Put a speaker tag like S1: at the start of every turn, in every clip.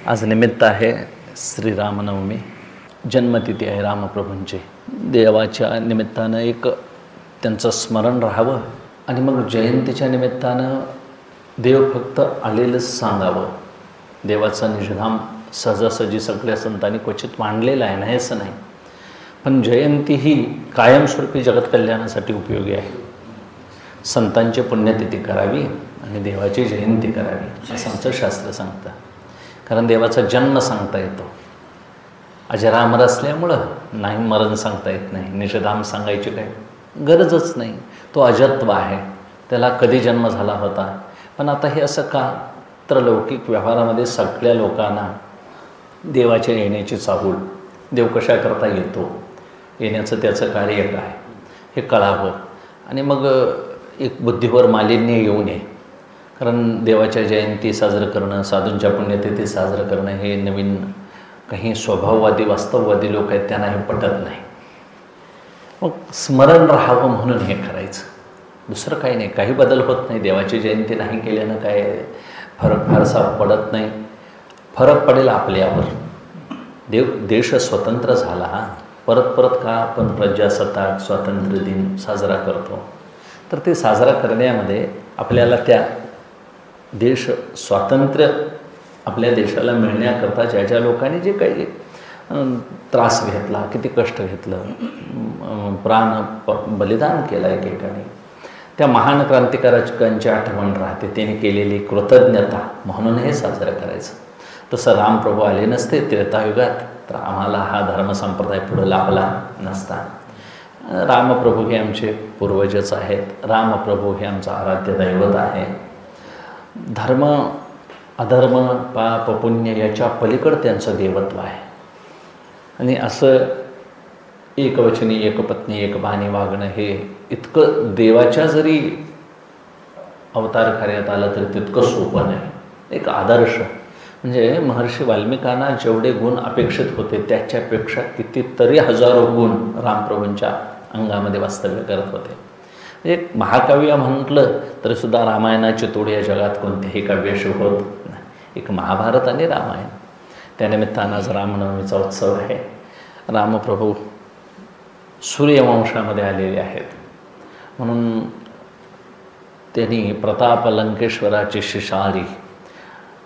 S1: आज निमित्त आहे श्रीरामनवमी, जन्मतिथी आहे रामप्रभूंची. देवाच्या निमित्तानं एक त्यांचं स्मरण राहावं आणि मग जयंतीच्या निमित्तानं देव फक्त आलेलंच सांगावं. देवाचं निजधाम सहजासहजी सगळ्या संतांनी क्वचित मांडलेलं आहे, नाही असं नाही, पण जयंती ही कायमस्वरूपी जगत कल्याणासाठी उपयोगी आहे. संतांची पुण्यतिथी करावी आणि देवाची जयंती करावी असं आमचं शास्त्र सांगतं. कारण देवाचा जन्म सांगता येतो, अजरामर असल्यामुळं नाही मरण सांगता येत नाही. निजधाम सांगायची काय गरजच नाही, तो अजत्व आहे, त्याला कधी जन्म झाला होता. पण आता हे असं का, तर लौकिक व्यवहारामध्ये सगळ्या लोकांना देवाच्या येण्याची चाहूल, देव कशा करता येतो, येण्याचं त्याचं कार्य काय हे कळावं आणि मग एक बुद्धीवर मालिन्य येऊ नये. कारण देवाच्या जयंती साजरं करणं, साधूंच्या पुण्यतिथी साजरं करणं हे नवीन काही स्वभाववादी वास्तववादी लोक आहेत, त्यांना हे पटत नाही. मग स्मरण राहावं म्हणून हे करायचं, दुसरं काही नाही. काही बदल होत नाही. देवाची जयंती नाही केल्यानं काय फरक फारसा पडत नाही. फरक पडेल आपल्यावर. देश स्वतंत्र झाला, परत परत का आपण प्रजासत्ताक स्वातंत्र्य दिन साजरा करतो, तर ते साजरा करण्यामध्ये आपल्याला त्या देश स्वातंत्र्य आपल्या देशाला मिळण्याकरता ज्या ज्या लोकांनी जे काही त्रास घेतला, किती कष्ट घेतलं, प्राण बलिदान केलं एकेकाने, त्या महान क्रांतिकारकांची आठवण राहते, त्यांनी केलेली कृतज्ञता म्हणून हे साजरं करायचं. तसं रामप्रभू आले नसते त्रेतायुगात तर आम्हाला हा धर्मसंप्रदाय पुढं लाभला नसता. रामप्रभू हे आमचे पूर्वजच आहेत. रामप्रभू हे आमचं आराध्य दैवत आहे. धर्म अधर्म पाप पुण्य याच्या पलीकडं त्यांचं देवत्व आहे. आणि असं एकवचनी एकपत्नी एक बाणी वागणं हे इतकं देवाच्या जरी अवतार कार्यात आलं तरी तितकं सोपं नाही. एक आदर्श म्हणजे महर्षी वाल्मिकांना जेवढे गुण अपेक्षित होते त्याच्यापेक्षा कितीतरी हजारो गुण रामप्रभूंच्या अंगामध्ये वास्तव्य करत होते. एक महाकाव्य म्हटलं तरीसुद्धा रामायणाची तोड या जगात कोणतेही काव्याशी होत नाही. एक महाभारत आणि रामायण. त्यानिमित्तानं आज रामनवमीचा उत्सव आहे. रामप्रभू सूर्यवंशामध्ये आलेले आहेत म्हणून त्यांनी प्रताप लंकेश्वराची शिशारी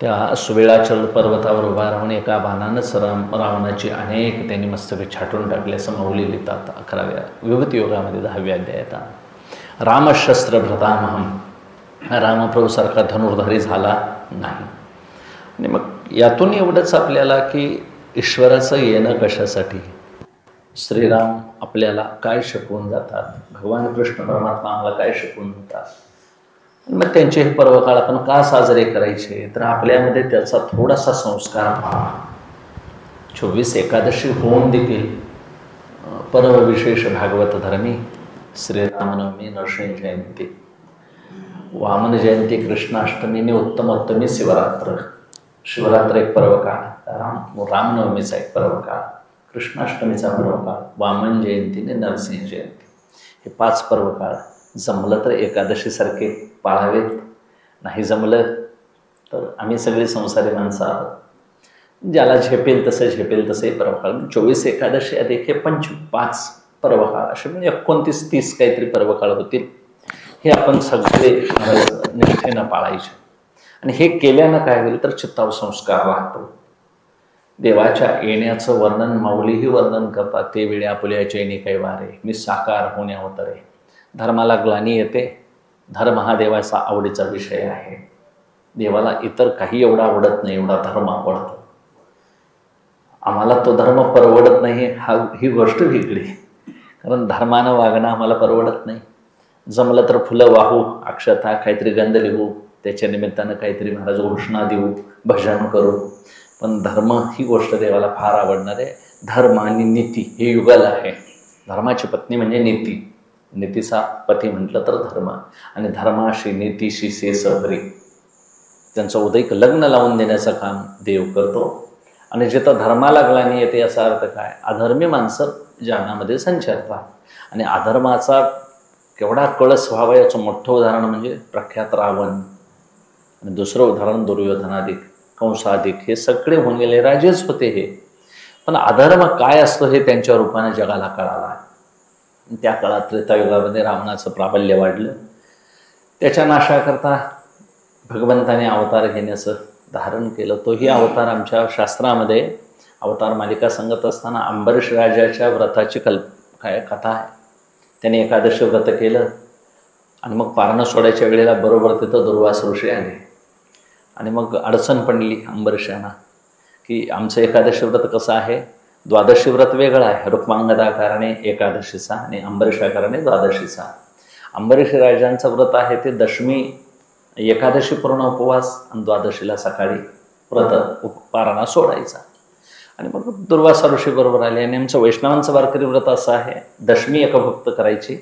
S1: त्या सुवेळाचल पर्वतावर उभा राहून एका बाणानंच रावणाची अनेक त्यांनी मस्तके छाटून टाकले असं मौली लिहितात 11व्या विभूती योगामध्ये 10व्या अध्यायात. रामशस्त्र भ्रतामहम, रामप्रभूसारखा धनुर्धारी झाला नाही. आणि मग यातून एवढंच आपल्याला की ईश्वराचं येणं कशासाठी, श्रीराम आपल्याला काय शिकवून जातात, भगवान कृष्ण परमात्मा आम्हाला काय शिकवून जातात, मग त्यांचे हे पर्वकाळ आपण का साजरे करायचे, तर आपल्यामध्ये त्याचा थोडासा संस्कार व्हावा. 24 एकादशी होऊन देखील परमविशेष भागवत धर्मी श्रीरामनवमी, नरसिंह जयंती, वामन जयंती, कृष्णाष्टमी, उत्तमोत्तमी, शिवरात्र. शिवरात्र एक पर्वकाळ, रामनवमीचा एक पर्वकाळ, कृष्णाष्टमीचा पर्वकाळ, वामन जयंती आणि नरसिंह जयंती, हे 5 पर्वकाळ जमलं तर एकादशीसारखे पाळावेत. नाही जमलं तर आम्ही सगळी संसारी माणसं आहोत, ज्याला झेपेल तसे पर्वकाळ. 24 एकादशी अधिक हे 5 पर्वकाळ असे म्हणजे 29-30 काहीतरी पर्वकाळ होतील. हे आपण सगळे निष्ठेनं पाळायचे. आणि हे केल्यानं काय होईल तर चित्तावर संस्कार राहतो. देवाच्या येण्याचं वर्णन माऊलीही वर्णन करतात. ते वेळी आपुल्याच्या येणे काही वारे, मी साकार होण्या अवतरे. धर्माला ग्लानी येते. धर्म हा देवाचा आवडीचा विषय आहे. देवाला इतर काही एवढा आवडत नाही, एवढा धर्म आवडतो. आम्हाला तो धर्म परवडत नाही ही गोष्ट वेगळी, कारण धर्मानं वागणं आम्हाला परवडत नाही. जमलं तर फुलं वाहू, अक्षता, काहीतरी गंध लिहू, त्याच्या निमित्तानं काहीतरी महाराज घोषणा देऊ, भजन करू, पण धर्म ही गोष्ट देवाला फार आवडणार आहे. धर्म आणि नीती हे युगल आहे. धर्माची पत्नी म्हणजे नीती, नीतीचा पती म्हटलं तर धर्म, आणि धर्माशी नीतीशी शेष हरी. त्यांचं उदयिक लग्न लावून देण्याचं काम देव करतो. आणि जिथं धर्माला ग्लानी येते याचा अर्थ काय, अधर्मी माणसं जनामध्ये संचरतात. आणि अधर्माचा केवढा कळस व्हावा याचं मोठं उदाहरण म्हणजे प्रख्यात रावण, आणि दुसरं उदाहरण दुर्योधनादिक कंसाधिक हे सगळे होऊन गेले, राजेच होते हे. पण अधर्म काय असतो हे त्यांच्या रूपाने जगाला कळाला. त्या काळात त्रेतायुगामध्ये रावणाचं प्राबल्य वाढलं. त्याच्या नाशाकरता भगवंताने अवतार घेण्याचं धारण केलं. तोही अवतार आमच्या शास्त्रामध्ये अवतार मालिका सांगत असताना अंबरीष राजाच्या व्रताची कथा आहे. त्याने एकादशी व्रत केलं आणि मग पारणं सोडायच्या वेळेला बरोबर तिथं दुर्वास ऋषी आले आणि मग अडचण पडली अंबरीषांना की आमचं एकादशी व्रत कसं आहे, द्वादशी व्रत वेगळं आहे, रुक्मांगदाकारणे एकादशीचा आणि अंबरीषाकारणे द्वादशीचा. अंबरीष राजांचं व्रत आहे ते दशमी एकादशी पूर्ण उपवास आणि द्वादशीला सकाळी व्रत पारणा सोडायचा. आणि मग दुर्वासा ऋषी बरोबर आले आणि आमचं वैष्णवांचं वारकरी व्रत असं आहे, दशमी एकभुक्त करायची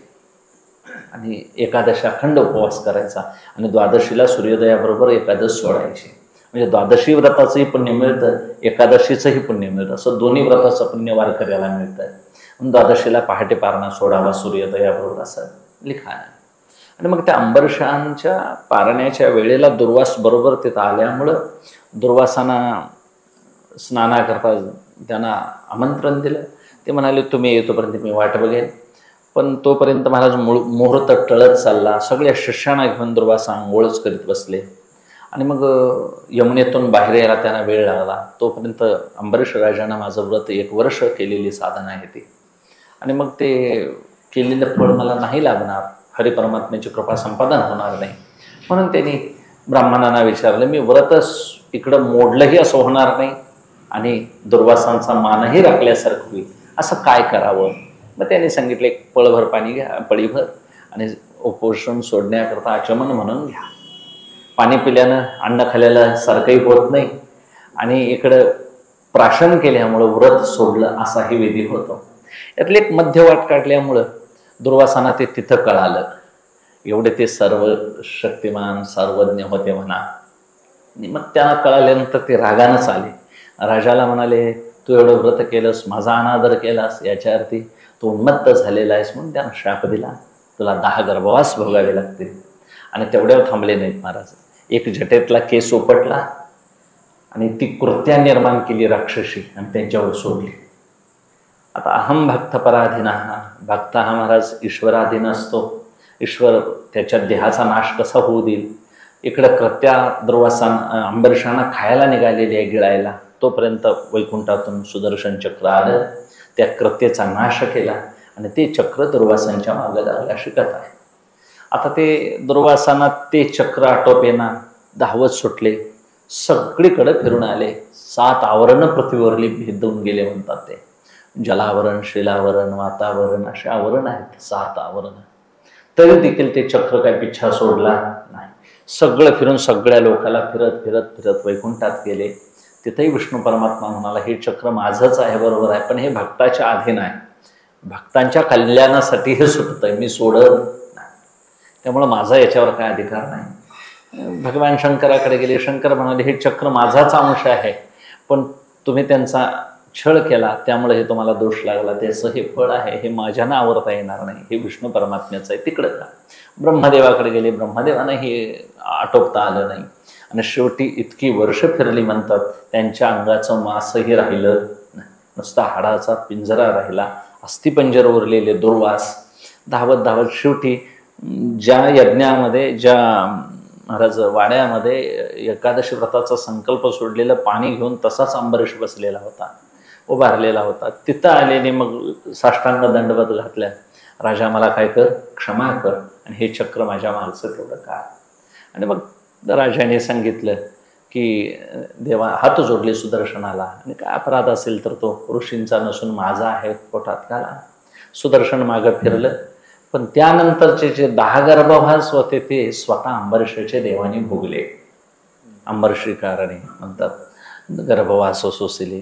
S1: आणि एकादशी अखंड उपवास करायचा आणि द्वादशीला सूर्योदयाबरोबर एकादश सोडायची. म्हणजे द्वादशी व्रताचंही पुण्य मिळतं, एकादशीचंही पुण्य मिळतं. असं दोन्ही व्रताचं पुण्य वारकऱ्याला मिळतं. द्वादशीला पहाटे पारणा सोडावा सूर्योदयाबरोबर असं लिखाण आहे. आणि मग त्या अंबरीषांच्या पारण्याच्या वेळेला दुर्वास बरोबर तिथं आल्यामुळं दुर्वासांना स्नानाकरता त्यांना आमंत्रण दिलं. ते म्हणाले तुम्ही येतोपर्यंत मी वाट बघेन. पण तोपर्यंत महाराज मुहूर्त टळत चालला. सगळ्या शिष्यांना घेऊन दुर्वासा आंघोळच करीत बसले आणि मग यमुनेतून बाहेर यायला त्यांना वेळ लागला. तोपर्यंत अंबरीष राजांना माझं व्रत 1 वर्ष केलेली साधना आहे ती आणि मग ते केलेलं फळ मला नाही लागणार, हरिपरमात्म्याची कृपा संपादन होणार नाही. म्हणून त्यांनी ब्राह्मणांना विचारलं, मी व्रतच इकडं मोडलंही असं होणार नाही आणि दुर्वासांचा मानही राखल्यासारखं होईल, असं काय करावं. मग त्यांनी सांगितलं एक पळभर पाणी घ्या, पळीभर, आणि उपोषण सोडण्याकरता आचमन म्हणून घ्या. पाणी पिल्यानं अन्न खाल्ल्याला सारखंही होत नाही आणि इकडं प्राशन केल्यामुळं व्रत सोडलं असाही विधी होतो. यातली एक मध्यवाट काढल्यामुळं दुर्वासांना ते तिथं कळालं. एवढे ते सर्व शक्तिमान सर्वज्ञ होते म्हणा. मग त्यांना कळाल्यानंतर ते रागानंच आले. राजाला म्हणाले, तू एवढं व्रत केलंस, माझा अनादर केलास, याच्या अर्थी तू उन्मत्त झालेला आहेस. म्हणून त्यांना शाप दिला, तुला 10 गर्भवास भोगावे लागतील. आणि तेवढ्यावर थांबले नाहीत महाराज. एक जटेतला केस उपटला आणि ती कृत्या निर्माण केली राक्षसी आणि त्यांच्यावर सोडली. आता अहम भक्त पराधीना, भक्त हा महाराज ईश्वराधीन असतो. ईश्वर त्याच्या देहाचा नाश कसा होऊ देईल. इकडं कृत्या अंबरीषांना खायला निघालेली आहे, गिळायला. तोपर्यंत वैकुंठातून सुदर्शन चक्र आलं, त्या कृत्येचा नाश केला आणि ते चक्र दुर्वासांच्या मागे लागलं, अशी कथा आहे. आता ते दुर्वासांना ते चक्र आटोपेना धावत सुटले, सगळीकडे फिरून आले. 7 आवरणं पृथ्वीवरली भेदून गेले म्हणतात ते. जलावरण, शिलावरण, वातावरण असे आवरण आहेत, 7 आवरण. तरी देखील ते चक्र काय पिच्छा सोडला नाही. सगळं फिरून सगळ्या लोकाला फिरत फिरत फिरत वैकुंठात गेले. तिथेही विष्णू परमात्मा म्हणाला, हे चक्र माझंच आहे, बरोबर आहे, पण हे भक्ताच्या अधीन आहे, भक्तांच्या कल्याणासाठी हे सुटतंय, मी सोडत नाही, त्यामुळं माझा याच्यावर काय अधिकार नाही. भगवान शंकराकडे गेले. शंकर म्हणाले, हे चक्र माझाच अंश आहे, पण तुम्ही त्यांचा छळ केला, त्यामुळे हे तुम्हाला दोष लागला, त्याचं हे फळ आहे, हे माझ्यानं आवरता येणार नाही, हे विष्णू परमात्म्याचं आहे, तिकडं जा. ब्रह्मदेवाकडे गेले. ब्रह्मदेवानं हे आटोपता आलं नाही आणि शेवटी इतकी वर्ष फिरली म्हणतात, त्यांच्या अंगाचं मांसही राहिलं नाही, नुसता हाडाचा पिंजरा राहिला. अस्थिपंजर उरलेले दुर्वास धावत धावत शेवटी ज्या यज्ञामध्ये, ज्या महाराज वाड्यामध्ये एकादशी व्रताचा संकल्प सोडलेलं पाणी घेऊन तसाच अंबरीष बसलेला होता, उभारलेला होता. तिथं आलेने मग साष्टांग दंडवत घातल्या, राजा मला काय कर, क्षमा कर, आणि हे चक्र माझ्या मागचं तेवढं काढ. आणि मग राजाने सांगितलं की देवा, हात जोडले सुदर्शनाला, आणि काय अपराध असेल तर तो ऋषींचा नसून माझा आहे, पोटात घाला. सुदर्शन मागं फिरलं. पण त्यानंतरचे जे 10 गर्भवास होते ते स्वतः अंबरीषाचे देवाने भोगले. अंबरीषी कारणे म्हणतात गर्भवास सोसले.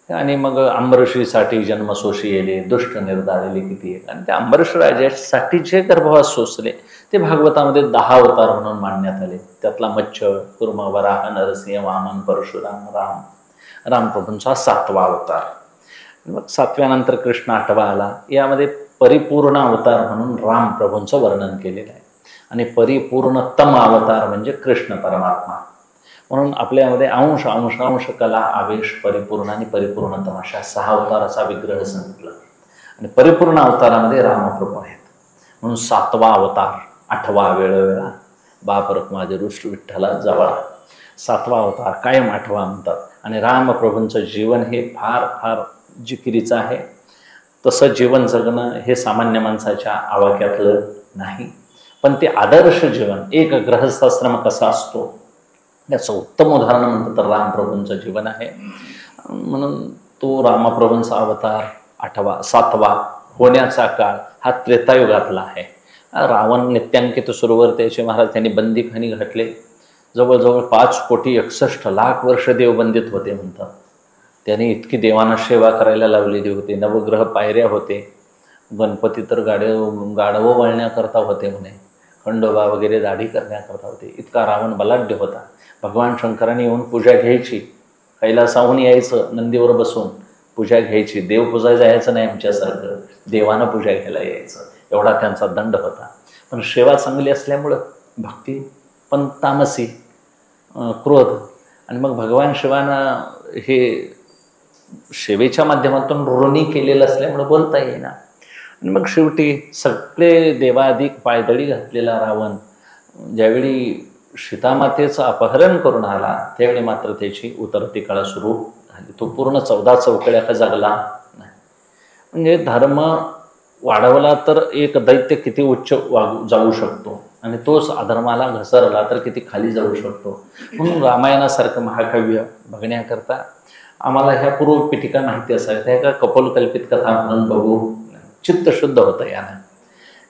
S1: आणि मग अंबरीषीसाठी जन्मसोशी येले, दुष्ट निर्धारले किती आहेत, आणि त्या अंबरीष राजासाठी जे गर्भवास सोसले ते भागवतामध्ये 10 अवतार म्हणून मांडण्यात आले. त्यातला मच्छ, कुर्म, वराह, नरसिंह, वामन, परशुराम, रामप्रभूंचा 7वा अवतार. मग 7व्यानंतर कृष्ण 8वा आला. यामध्ये परिपूर्ण अवतार म्हणून रामप्रभूंचं वर्णन केलेलं आहे आणि परिपूर्णतम अवतार म्हणजे कृष्ण परमात्मा. म्हणून आपल्यामध्ये अंश अंश अंश कला आवेश परिपूर्ण आणि परिपूर्ण तमाशा 6 अवताराचा विग्रह सांगितला. आणि परिपूर्ण अवतारामध्ये रामप्रभू आहेत. म्हणून 7वा अवतार, 8वा वेळोवेळा बाप रखुमाई रुष्ट विठ्ठला जवळा. 7वा अवतार कायम 8वा म्हणतात. आणि रामप्रभूंचं जीवन हे फार फार जिकिरीचं आहे. तसं जीवन जगणं हे सामान्य माणसाच्या आवाक्यातलं नाही. पण ते आदर्श जीवन, एक गृहस्थाश्रम कसा असतो याचं उत्तम उदाहरण म्हणतात तर रामप्रभूंचं जीवन आहे. म्हणून तो रामप्रभूंचा अवतार 7वा होण्याचा काळ हा त्रेतायुगातला आहे. रावण नित्यांकित सुरवरतेचे महाराज त्यांनी बंदीखानी घातले. जवळजवळ 5,61,00,000 वर्ष देवबंदित होते म्हणतात. त्याने इतकी देवांना सेवा करायला लावलेली होती. नवग्रह पायऱ्या होते. गणपती तर गाढवं वळण्याकरता होते म्हणे. खंडोबा वगैरे दाढी करण्याकरता होते. इतका रावण बलाढ्य होता. भगवान शंकरांनी येऊन पूजा घ्यायची. कैलासाहून यायचं, नंदीवर बसून पूजा घ्यायची. देव पूजा जायचं नाही आमच्यासारखं, देवानं पूजा घ्यायला यायचं. एवढा त्यांचा दंड होता. पण सेवा चांगली असल्यामुळं भक्ती पण तामसी, क्रोध. आणि मग भगवान शिवानं हे सेवेच्या माध्यमातून ऋणी केलेलं असल्यामुळं बोलता येईना. आणि मग शेवटी सगळे देवाधिक पायदळी घातलेला रावण ज्यावेळी सीतामातेचं अपहरण करून आला त्यावेळी मात्र त्याची उतरती काळ सुरू झाली. तो पूर्ण 14 चौकड्या का जगला नाही. म्हणजे धर्म वाढवला तर एक दैत्य किती उच्च जाऊ शकतो आणि तोच अधर्माला घसरला तर किती खाली जाऊ शकतो. म्हणून रामायणासारखं महाकाव्य बघण्याकरता आम्हाला ह्या पूर्वपीठिका माहिती असाव्यात. ह्या का कपोलकल्पित कथा म्हणून बघू चित्त शुद्ध होतं यानं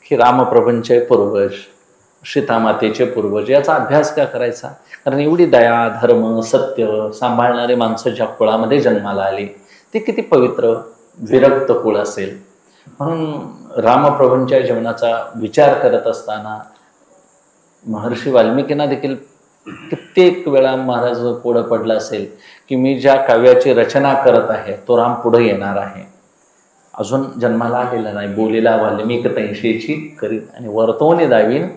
S1: की रामप्रभूंचे पूर्वज, सीतामातेचे पूर्वज याचा अभ्यास का करायचा. कारण एवढी दया, धर्म, सत्य सांभाळणारी माणसं ज्या कुळामध्ये जन्माला आली ते किती पवित्र विरक्त कुळ असेल. म्हणून रामप्रभूंच्या जीवनाचा विचार करत असताना महर्षी वाल्मिकींना देखील कित्येक वेळा महाराज पुढं पडला असेल की मी ज्या काव्याची रचना करत आहे तो राम पुढे येणार आहे. अजून जन्माला आलेला नाही. बोलेला वाल्मिक तैशीची करीत आणि वर्तवणे दावीन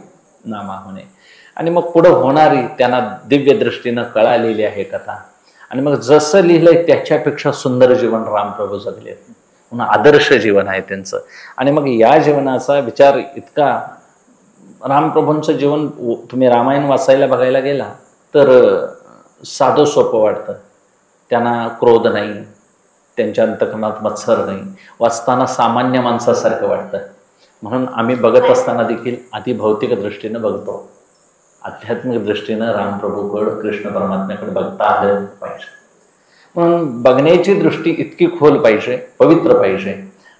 S1: नामा होणे. आणि मग पुढं होणारी त्यांना दिव्य दृष्टीनं कळालेली आहे कथा. आणि मग जसं लिहिलंय त्याच्यापेक्षा सुंदर जीवन रामप्रभू जगले. म्हणून आदर्श जीवन आहे त्यांचं. आणि मग या जीवनाचा विचार इतका, रामप्रभूंचं जीवन तुम्ही रामायण वाचायला बघायला गेला तर साधं सोपं वाटतं. त्यांना क्रोध नाही, त्यांच्या अंतःकरणात मत्सर नाही. वाचताना सामान्य माणसासारखं वाटतं. म्हणून आम्ही बघत असताना देखील अति भौतिक दृष्टीनं बघतो. आध्यात्मिक दृष्टीनं रामप्रभूकडं, कृष्ण परमात्म्याकडे बघता आलं पाहिजे. म्हणून बघण्याची दृष्टी इतकी खोल पाहिजे, पवित्र पाहिजे.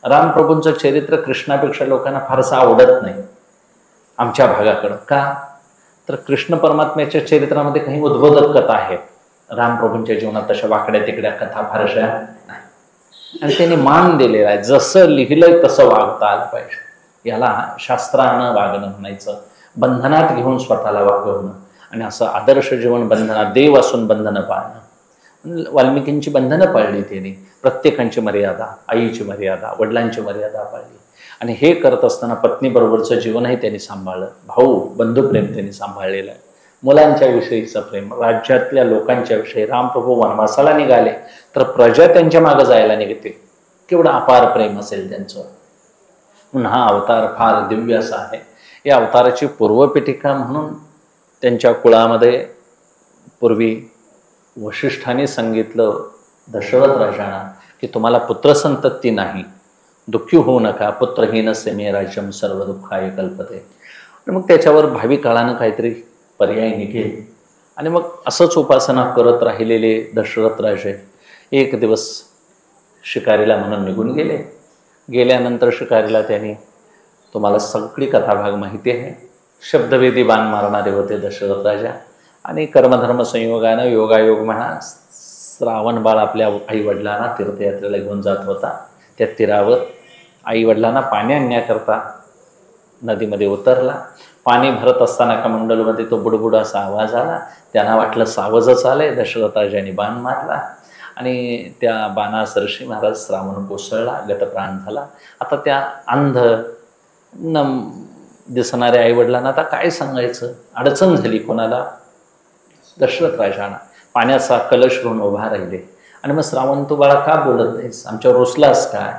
S1: रामप्रभूंचं चरित्र कृष्णापेक्षा लोकांना फारसं आवडत नाही आमच्या भागाकडं. का तर कृष्ण परमात्म्याच्या चरित्रामध्ये काही उद्बोधक कथा आहेत. रामप्रभूंच्या जीवनात तशा वाकड्या तिकड्या कथा फारशा नाही. आणि त्यांनी मान दिलेला आहे. जसं लिहिलंय तसं वागता आलं पाहिजे. याला शास्त्रानं वागणं म्हणायचं. बंधनात घेऊन स्वतःला वागवणं आणि असं आदर्श जीवन बंधनात, देव असून बंधनं पाळणं. वाल्मिकींची बंधनं पाळली त्यांनी. प्रत्येकांची मर्यादा, आईची मर्यादा, वडिलांची मर्यादा पाळली. आणि हे करत असताना पत्नीबरोबरचं जीवनही त्यांनी सांभाळलं. भाऊ बंधुप्रेम त्यांनी सांभाळलेलं आहे. मुलांच्या विषयीचं प्रेम, राज्यातल्या लोकांच्या विषयी. रामप्रभू वनवासाला निघाले तर प्रजा त्यांच्या मागं जायला निघते. केवढं अपार प्रेम असेल त्यांचं. म्हणून हा अवतार फार दिव्य असा आहे. या अवताराची पूर्वपीठिका म्हणून त्यांच्या कुळामध्ये पूर्वी वशिष्ठांनी सांगितलं दशरथ राजांना की तुम्हाला पुत्रसंतती नाही, दुःखी होऊ नका. पुत्रहीनस्य मे राज्यम सर्व दुःखाय कल्पते. आणि मग त्याच्यावर भावी काळानं काहीतरी पर्याय निघेल. आणि मग असंच उपासना करत राहिलेले दशरथ राजे एक दिवस शिकारीला म्हणून निघून गेले. गेल्यानंतर शिकारीला त्यांनी, तुम्हाला सगळी कथाभाग माहिती आहे, शब्दवेदी बाण मारणारे होते दशरथ राजा. आणि कर्मधर्म संयोगानं योगायोग म्हणा श्रावण बाळ आपल्या आईवडिलांना तीर्थयात्रेला घेऊन जात होता. त्या तीरावर आईवडिलांना पाणी आणण्याकरता नदीमध्ये उतरला. पाणी भरत असताना कमंडलमध्ये तो बुडबुड असा आवाज आला. त्यांना वाटलं सावजच आलंय. दशरथ राजाने बाण मारला आणि त्या बाणासरशी महाराज श्रावण कोसळला, गतप्राण झाला. आता त्या अंध न दिसणाऱ्या आईवडिलांना आता काय सांगायचं, अडचण झाली. कोणाला? दशरथ राजाना पाण्याचा कलश घेऊन उभा राहिले. आणि मग श्रावण, तू बाळा का बोलत नाहीस, आमच्यावर रुसलास काय,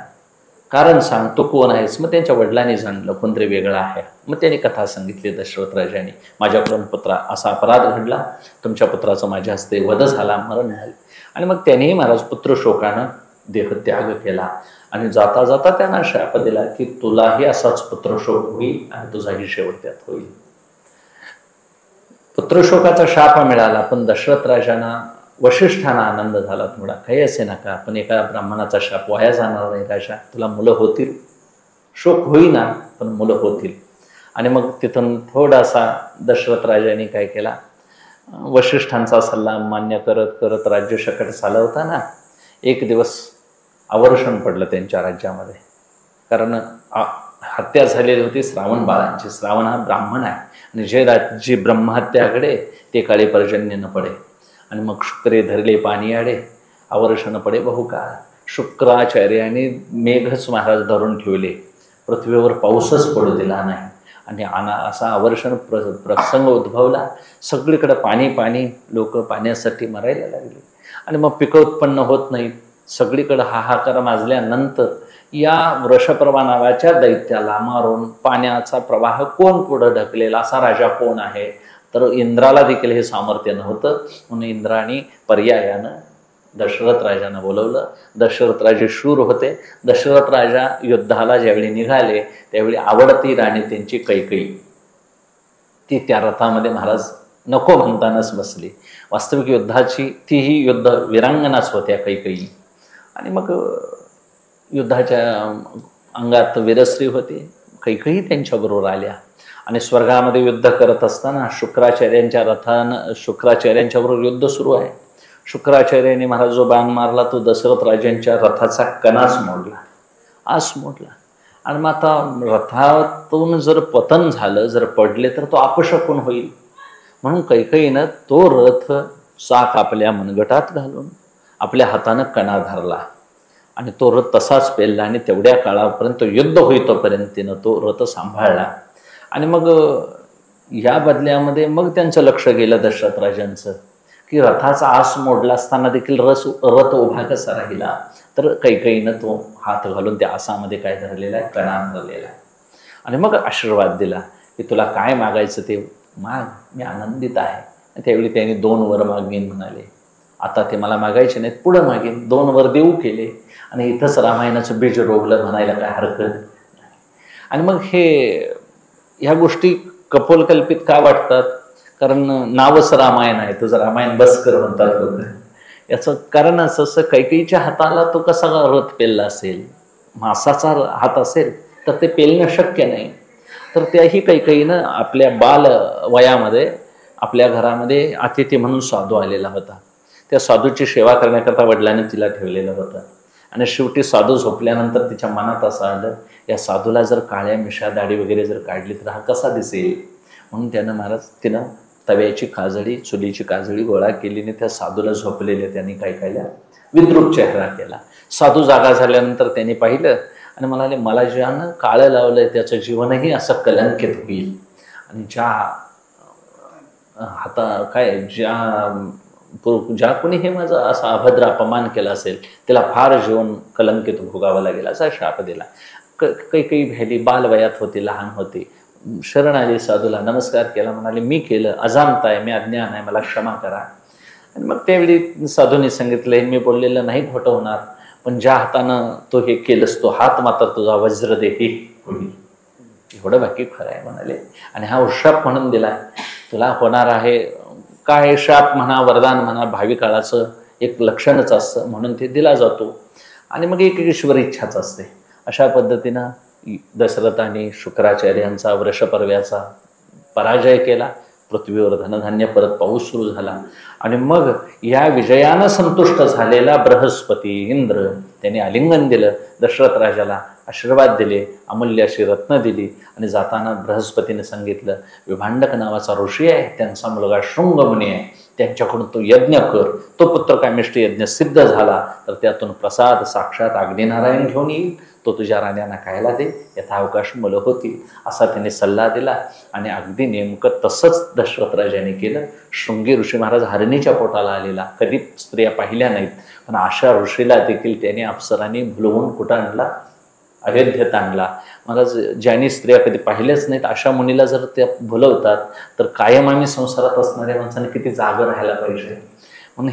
S1: कारण सांग, तू कोण आहेस. मग त्यांच्या वडिलांनी जाणलं कोणतरी वेगळं आहे. मग त्यांनी कथा सांगितली दशरथ राजाने, माझ्याकडून पुत्रा असा अपराध घडला, तुमच्या पुत्राचं माझ्या हस्ते वध झाला, मरण झाले. आणि मग त्यांनीही महाराज पुत्रशोकानं देहत्याग केला. आणि जाता जाता त्यांना शाप दिला की तुलाही असाच पुत्रशोक होईल आणि तुझाही शेवट त्यात होईल. पुत्रशोकाचा शाप मिळाला, पण दशरथ राजांना वशिष्ठांना आनंद झाला थोडा. काही असे नका, पण एका ब्राह्मणाचा शाप वाया जाणार नाही राजा, तुला मुलं होतील, शोक होईना पण मुलं होतील. आणि मग तिथून थोडासा दशरथ राजाने काय केला, वशिष्ठांचा सल्ला मान्य करत करत राज्य शकट चालवताना एक दिवस अवर्षण पडलं त्यांच्या राज्यामध्ये. कारण हत्या झालेली होती श्रावण बाळांची. श्रावण हा ब्राह्मण आहे आणि जे राज्य ब्रह्महत्या घडे ते काळी पर्जन्य न पडे. आणि मग शुक्रे धरले पाणी आडे, अवर्षण पडे बहुकाळ. शुक्राचार्याने मेघच महाराज धरून ठेवले, पृथ्वीवर पाऊसच पडू दिला नाही. आणि असा अवर्षण प्रसंग उद्भवला. सगळीकडे पाणी पाणी, लोक पाण्यासाठी मरायला लागले. आणि मग पिकं उत्पन्न होत नाहीत. सगळीकडे हाहाकार माजल्यानंतर या वृषपर्वा नावाच्या दैत्याला मारून पाण्याचा प्रवाह कोण पुढं ढकलेला, असा राजा कोण आहे. तर इंद्राला देखील हे सामर्थ्य नव्हतं, म्हणून इंद्राने पर्यायानं दशरथ राजांना बोलवलं. दशरथ राजे शूर होते. दशरथ राजा युद्धाला ज्यावेळी निघाले त्यावेळी आवडती राणी त्यांची कैकेयी, ती त्या रथामध्ये महाराज नको म्हणतानाच बसली. वास्तविक युद्धाची तीही युद्ध वीरांगणाच होत्या कैकेयी. आणि मग युद्धाच्या अंगात वीरश्री होती, कैकेयी त्यांच्याबरोबर आल्या. आणि स्वर्गामध्ये युद्ध करत असताना शुक्राचार्यांच्या रथानं शुक्राचार्यांच्याबरोबर युद्ध सुरू आहे. शुक्राचार्याने महाराज जो बाण मारला तो दशरथ राजांच्या रथाचा कणाच मोडला, आस मोडला. आणि मग आता रथातून जर पतन झालं, जर पडले तर तो अपशकुन होईल. म्हणून कैकेयीनं तो रथ चाक आपल्या मनगटात घालून आपल्या हातानं कणा धरला आणि तो रथ तसाच पेलला. आणि तेवढ्या काळापर्यंत युद्ध होईतोपर्यंत तिनं तो रथ सांभाळला. आणि मग या बदल्यामध्ये मग त्यांचं लक्ष गेलं दशरथ राजांचं की रथाचा आस मोडला असताना देखील रथ उभा कसा राहिला. तर कैकेयीनं तो हात घालून त्या आसामध्ये काय धरलेला आहे, कणा धरलेला आहे. आणि मग आशीर्वाद दिला की तुला काय मागायचं ते माग, मी आनंदित आहे. त्यावेळी त्यांनी 2 वर मागीन म्हणाले. आता ते मला मागायचे नाहीत, पुढं मागेन. 2 वर देऊ केले आणि इथंच रामायणाचं बीज रोवलं म्हणायला काय हरकत नाही. आणि मग ह्या गोष्टी कपोलकल्पित का वाटतात, कारण नावच रामायण आहे, तुझं रामायण बस कर म्हणतात लोक. याचं कारण असं, कैकेयीच्या हाताला तो कसा रथ पेलला असेल, मासाचा हात असेल तर ते पेलणं शक्य नाही. तर त्याही कैकेयीनं आपल्या बाल वयामध्ये आपल्या घरामध्ये अतिथी म्हणून साधू आलेला होता. त्या साधूची सेवा करण्याकरता वडिलांनी तिला ठेवलेलं होतं. आणि शेवटी साधू झोपल्यानंतर तिच्या मनात असं आलं, या साधूला जर काळ्या मिशा दाढी वगैरे जर काढली तर हा कसा दिसेल. म्हणून त्यानं महाराज तिनं तव्याची काजळी, चुलीची काजळी गोळा केली आणि त्या साधूला झोपलेल्या त्यांनी काय केल्या, विद्रूप चेहरा केला. साधू जागा झाल्यानंतर त्यांनी पाहिलं आणि म्हणाले, मला ज्यानं काळं लावलंय त्याचं जीवनही असं कलंकित होईल. आणि ज्या ज्या कोणी हे माझा असा अभद्र अपमान केला असेल त्याला फार जीवन कलंकित भोगावं लागेल, असा शाप दिला. काही भ्याली, बालवयात होती, लहान होती. शरण आली साधूला, नमस्कार केला, म्हणाले मी केलं, अजाणता आहे, मी अज्ञान आहे, मला क्षमा करा. आणि मग त्यावेळी साधूने सांगितलं, मी बोललेलं नाही खोटं होणार, पण ज्या हातानं तो हे केलंस तो हात मात्र तुझा वज्रदेही होईल, एवढं बाकी खरं आहे म्हणाले. आणि हा शाप म्हणून दिला, तुला होणार आहे काय, शाप म्हणा वरदान म्हणा भावी काळाचं एक लक्षणच असतं, म्हणून ते दिला जातो. आणि मग एक ईश्वर इच्छाच असते. अशा पद्धतीनं दशरथाने शुक्राचार्यांचा वृषपर्व्याचा पराजय केला. पृथ्वीवर धनधान्य परत पाऊस सुरू झाला. आणि मग या विजयानं संतुष्ट झालेला बृहस्पती इंद्र त्याने आलिंगन दिलं दशरथ राजाला, आशीर्वाद दिले, अमूल्य अशी रत्न दिली. आणि जाताना बृहस्पतीने सांगितलं, विभांडक नावाचा ऋषी आहे, त्यांचा मुलगा शृंगमुनी आहे, त्यांच्याकडून तो यज्ञ कर. तो पुत्रकामिष्ट यज्ञ सिद्ध झाला तर त्यातून प्रसाद साक्षात अग्निनारायण घेऊन येईल. तो तुझ्या राण्यांना खायला दे, यथावकाश मुलं होती असा त्याने सल्ला दिला. आणि अगदी नेमकं तसंच दशरथ राजाने केलं. शृंगी ऋषी महाराज हरणीच्या पोटाला आलेला, कधी स्त्रिया पाहिल्या नाहीत, पण अशा ऋषीला देखील त्याने अप्सरांनी भुलवून कुठं आणला, अयोध्येत आणला. महाराज ज्यांनी स्त्रिया कधी पाहिल्याच नाहीत अशा मुनीला जर त्या भुलवतात तर कायम आम्ही संसारात असणाऱ्या माणसाने किती जागं राहायला पाहिजे. म्हणून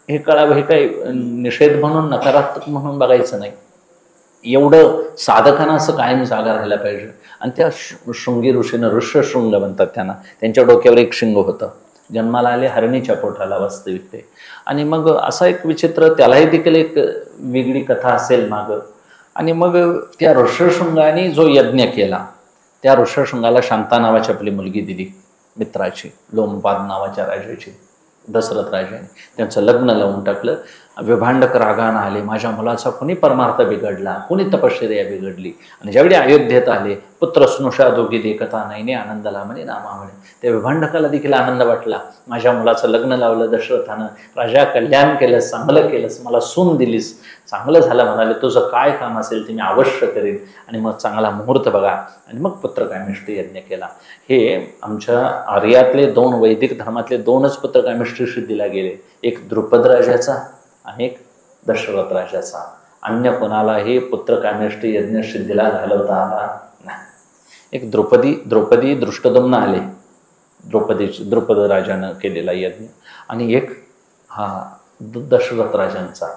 S1: हे कळावं. हे काही निषेध म्हणून नकारात्मक म्हणून बघायचं नाही, एवढं साधकांना असं कायम जागा राहायला पाहिजे. आणि त्या शृंगी ऋषीनं, ऋष्यशृंग म्हणतात त्यांना, त्यांच्या डोक्यावर एक शिंग होतं, जन्माला आले हरणीच्या पोटाला वास्तविक ते. आणि मग असा एक विचित्र, त्यालाही देखील एक वेगळी कथा असेल मागं. आणि मग त्या ऋष्यशृंगाने जो यज्ञ केला, त्या ऋष्यशृंगाला शांता नावाची आपली मुलगी दिली, मित्राची, लोमपाद नावाच्या राजाची. दशरथ राजाने त्यांचं लग्न लावून टाकलं. विभांडक रागानं आले, माझ्या मुलाचा कुणी परमार्थ बिघडला, कुणी तपश्चर्या बिघडली. आणि ज्यावेळी अयोध्येत आले, पुत्र स्नुषा दोघी देखता नाहीने आनंदला म्हणे नामा म्हणे. त्या विभांडकाला देखील आनंद वाटला, माझ्या मुलाचं लग्न लावलं दशरथानं, राजा कल्याण केलंस, चांगलं केलंस, मला सून दिलीस, चांगलं झालं. म्हणाले तुझं काय काम असेल ते मी अवश्य करेन. आणि मग चांगला मुहूर्त बघा. आणि मग पुत्रकामेष्टी यज्ञ केला. हे आमच्या आर्यातले दोन, वैदिक धर्मातले दोनच पुत्रकामेष्टी सिद्धीला गेले, एक द्रुपद राजाचा आणि एक दशरथ राजाचा. अन्य कोणालाही पुत्रकामेष्टी यज्ञ सिद्धीला घालवता आला नाही. एक द्रौपदी दृष्टदम्न आले, द्रुपद राजानं केलेला यज्ञ. आणि एक हा दशरथ राजांचा.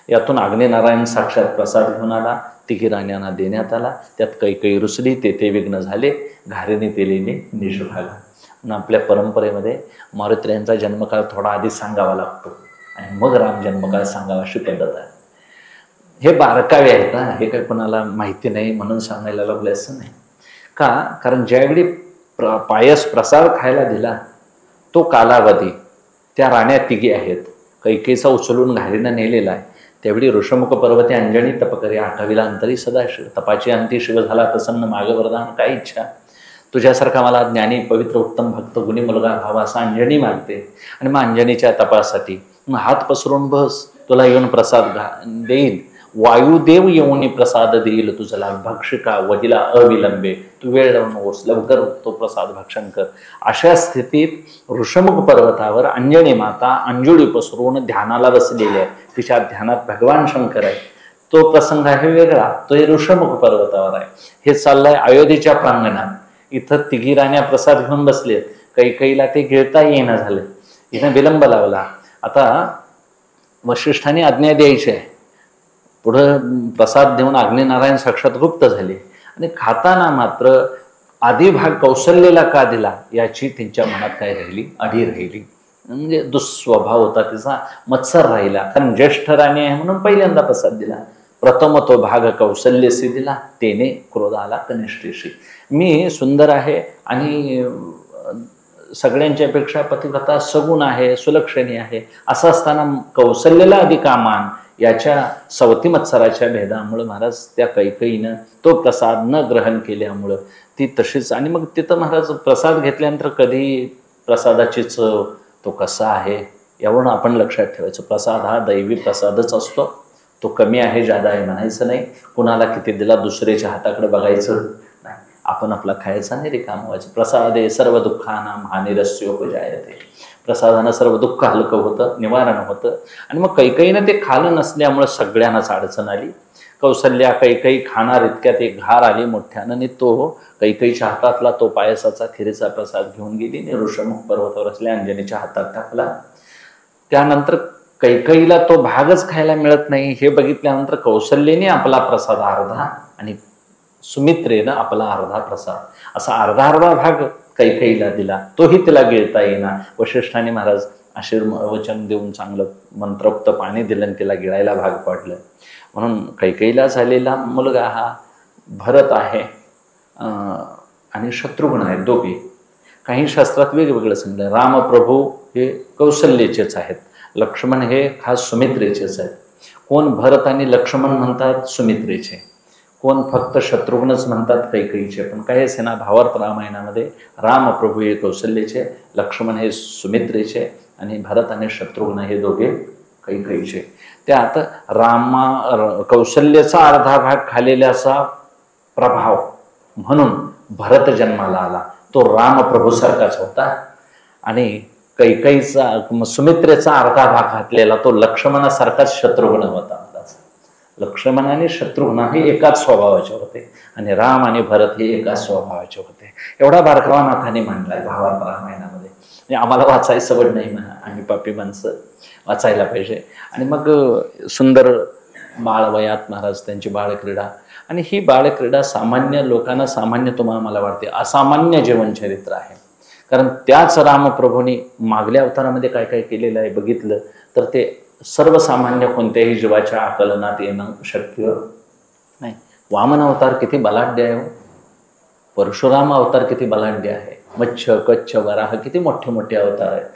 S1: यातून अग्निनारायण साक्षात प्रसाद घेऊन आला, तिघी राण्यांना देण्यात आला. त्यात काही रुसली, ते विघ्न झाले, घारेने तेलीने निषभागा. म्हणून आपल्या परंपरेमध्ये मारुत्र्यांचा जन्मकाळ थोडा आधी सांगावा लागतो आणि मग राम जन्मकाळ सांगावा अशी पद्धत आहे. हे बारकावे आहेत ना, हे काही कोणाला माहिती नाही म्हणून सांगायला लागले असं नाही. का? कारण ज्यावेळी पायस प्रसाद खायला दिला तो कालावधी, त्या राण्या तिघी आहेत, कैकेयीचा उचलून घारीनं नेलेला आहे. त्यावेळी ऋषमुख पर्वते अंजनी तपकरे, 8वीला अंतरी सदाशिव, तपाची अंती शिव झाला प्रसन्न, माग वरदान काय इच्छा, तुझ्यासारखा मला ज्ञानी पवित्र उत्तम भक्त गुणी मुलगा व्हावा असा अंजनी मागते. आणि मग अंजनीच्या तपासाठी हात पसरून बस, तुला येऊन प्रसाद देईल, वायुदेव येऊन प्रसाद देईल तुझला, भक्षिका वहिला अविलंबे, तू वेळ लावून नकोस, लवकर तो प्रसाद भक्षण कर. अशा स्थितीत ऋषमुख पर्वतावर अंजनी माता अंजुळी पसरून ध्यानाला बसलेली आहे. तिच्या ध्यानात भगवान शंकर आहे. तो प्रसंग आहे वेगळा, तो हे ऋषमुख पर्वतावर आहे. हे चाललंय अयोध्येच्या प्रांगणात. इथं तिघी राण्या प्रसाद घेऊन बसलेत, कैकेयीला ते गिळता येईना झाले, हिनं विलंब लावला. आता वशिष्ठाने आज्ञा द्यायची आहे, पुढं प्रसाद देऊन अग्निनारायण साक्षात गुप्त झाले. आणि खाताना मात्र आधी भाग कौशल्येला का दिला याची त्यांच्या मनात काय राहिली, अढी राहिली. म्हणजे दुःस्वभाव होता तिचा, मत्सर राहिला. कारण ज्येष्ठ राणी आहे म्हणून पहिल्यांदा प्रसाद दिला. प्रथम तो भाग कौशल्यसी दिला, तेने क्रोध आला कनिष्ठेशी. मी सुंदर आहे आणि सगळ्यांच्या पेक्षा पतिव्रता सगुण आहे, सुलक्षणी आहे, असं असताना कौशल्याला अधिका मान, याच्या सवती मत्सराच्या भेदामुळे महाराज त्या कैकेयीनं तो प्रसाद न ग्रहण केल्यामुळं ती तशीच. आणि मग तिथं महाराज प्रसाद घेतल्यानंतर कधी प्रसादाची चव, तो कसा आहे यावरून आपण लक्षात ठेवायचं. प्रसाद हा दैवी प्रसादच असतो, तो कमी आहे जादा आहे म्हणायचं नाही. कुणाला किती दिला दुसऱ्याच्या हाताकडे बघायचं नाही, आपण आपला खायचा आणि रिकाम व्हायचं. प्रसादे सर्व दुःखानां हानिरस्योपजायते, प्रसादानं सर्व दुःख हलकं होतं, निवारण होतं. आणि मग कैकेयीनं ते खालं नसल्यामुळं सगळ्यांनाच अडचण आली. कौशल्या कैकेयी खाणार इतक्यात एक घार आली मोठ्यानं, आणि तो कैकेयीच्या हातातला तो पायसाचा खिरीचा प्रसाद घेऊन गेली आणि ऋषमुख पर्वतावर असल्या अंजनीच्या हातात टाकला. त्यानंतर कैकेयीला तो भागच खायला मिळत नाही हे बघितल्यानंतर कौशल्येने आपला प्रसाद अर्धा आणि सुमित्रेनं आपला अर्धा प्रसाद, असा अर्धा भाग कैकेयीला दिला. तोही तिला गिळता येईना. वशिष्ठाने महाराज आशीर्वचन देऊन चांगलं मंत्रोक्त पाणी दिलं आणि तिला गिळायला भाग पाडलं. म्हणून कैकेयीला झालेला मुलगा हा भरत आहे आणि शत्रुघ्न आहे, दोघे. काही शास्त्रात वेगवेगळं सांगितलं. रामप्रभू हे कौशल्येचेच आहेत, लक्ष्मण हे खास सुमित्रेचेच आहेत. कोण भरत आणि लक्ष्मण म्हणतात सुमित्रेचे, कोण फक्त शत्रुघ्नच म्हणतात कैकेयीचे. पण काय असे ना, भावार्थ रामायणामध्ये रामप्रभू हे कौशल्येचे, लक्ष्मण हे सुमित्रेचे आणि भरत आणि शत्रुघ्न हे दोघे कैकईचे. त्यात कौशल्याचा अर्धा भाग खालेल्याचा प्रभाव म्हणून भरत जन्माला आला. तो रामप्रभूसारखाच होता. आणि कैकईचा सुमित्रेचा अर्धा भाग घातलेला तो लक्ष्मणासारखाच शत्रुघ्न होता. लक्ष्मण आणि शत्रुघ्न हे एकाच स्वभावाचे होते आणि राम आणि भरत हे एकाच स्वभावाचे होते. एवढा बारकावा नाथाने मांडलाय भावार्थ रामायणामध्ये. आम्हाला वाचायची सवड नाही म्हणा, आम्ही पापी माणसं वाचायला पाहिजे. आणि मग सुंदर बाळवयात महाराज त्यांची बाळक्रीडा. आणि ही बाळक्रीडा सामान्य लोकांना, सामान्य तुम्हाला मला वाटते असामान्य जीवनचरित्र आहे. कारण त्याच रामप्रभूंनी मागल्या अवतारामध्ये काय काय केलेलं आहे बघितलं तर ते सर्वसामान्य कोणत्याही जीवाच्या आकलनात येणं शक्य नाही. वामन अवतार किती बलाढ्य आहे, परशुराम अवतार किती बलाढ्य आहे, मत्स्य कच्छ वराह किती मोठे मोठे अवतार आहेत.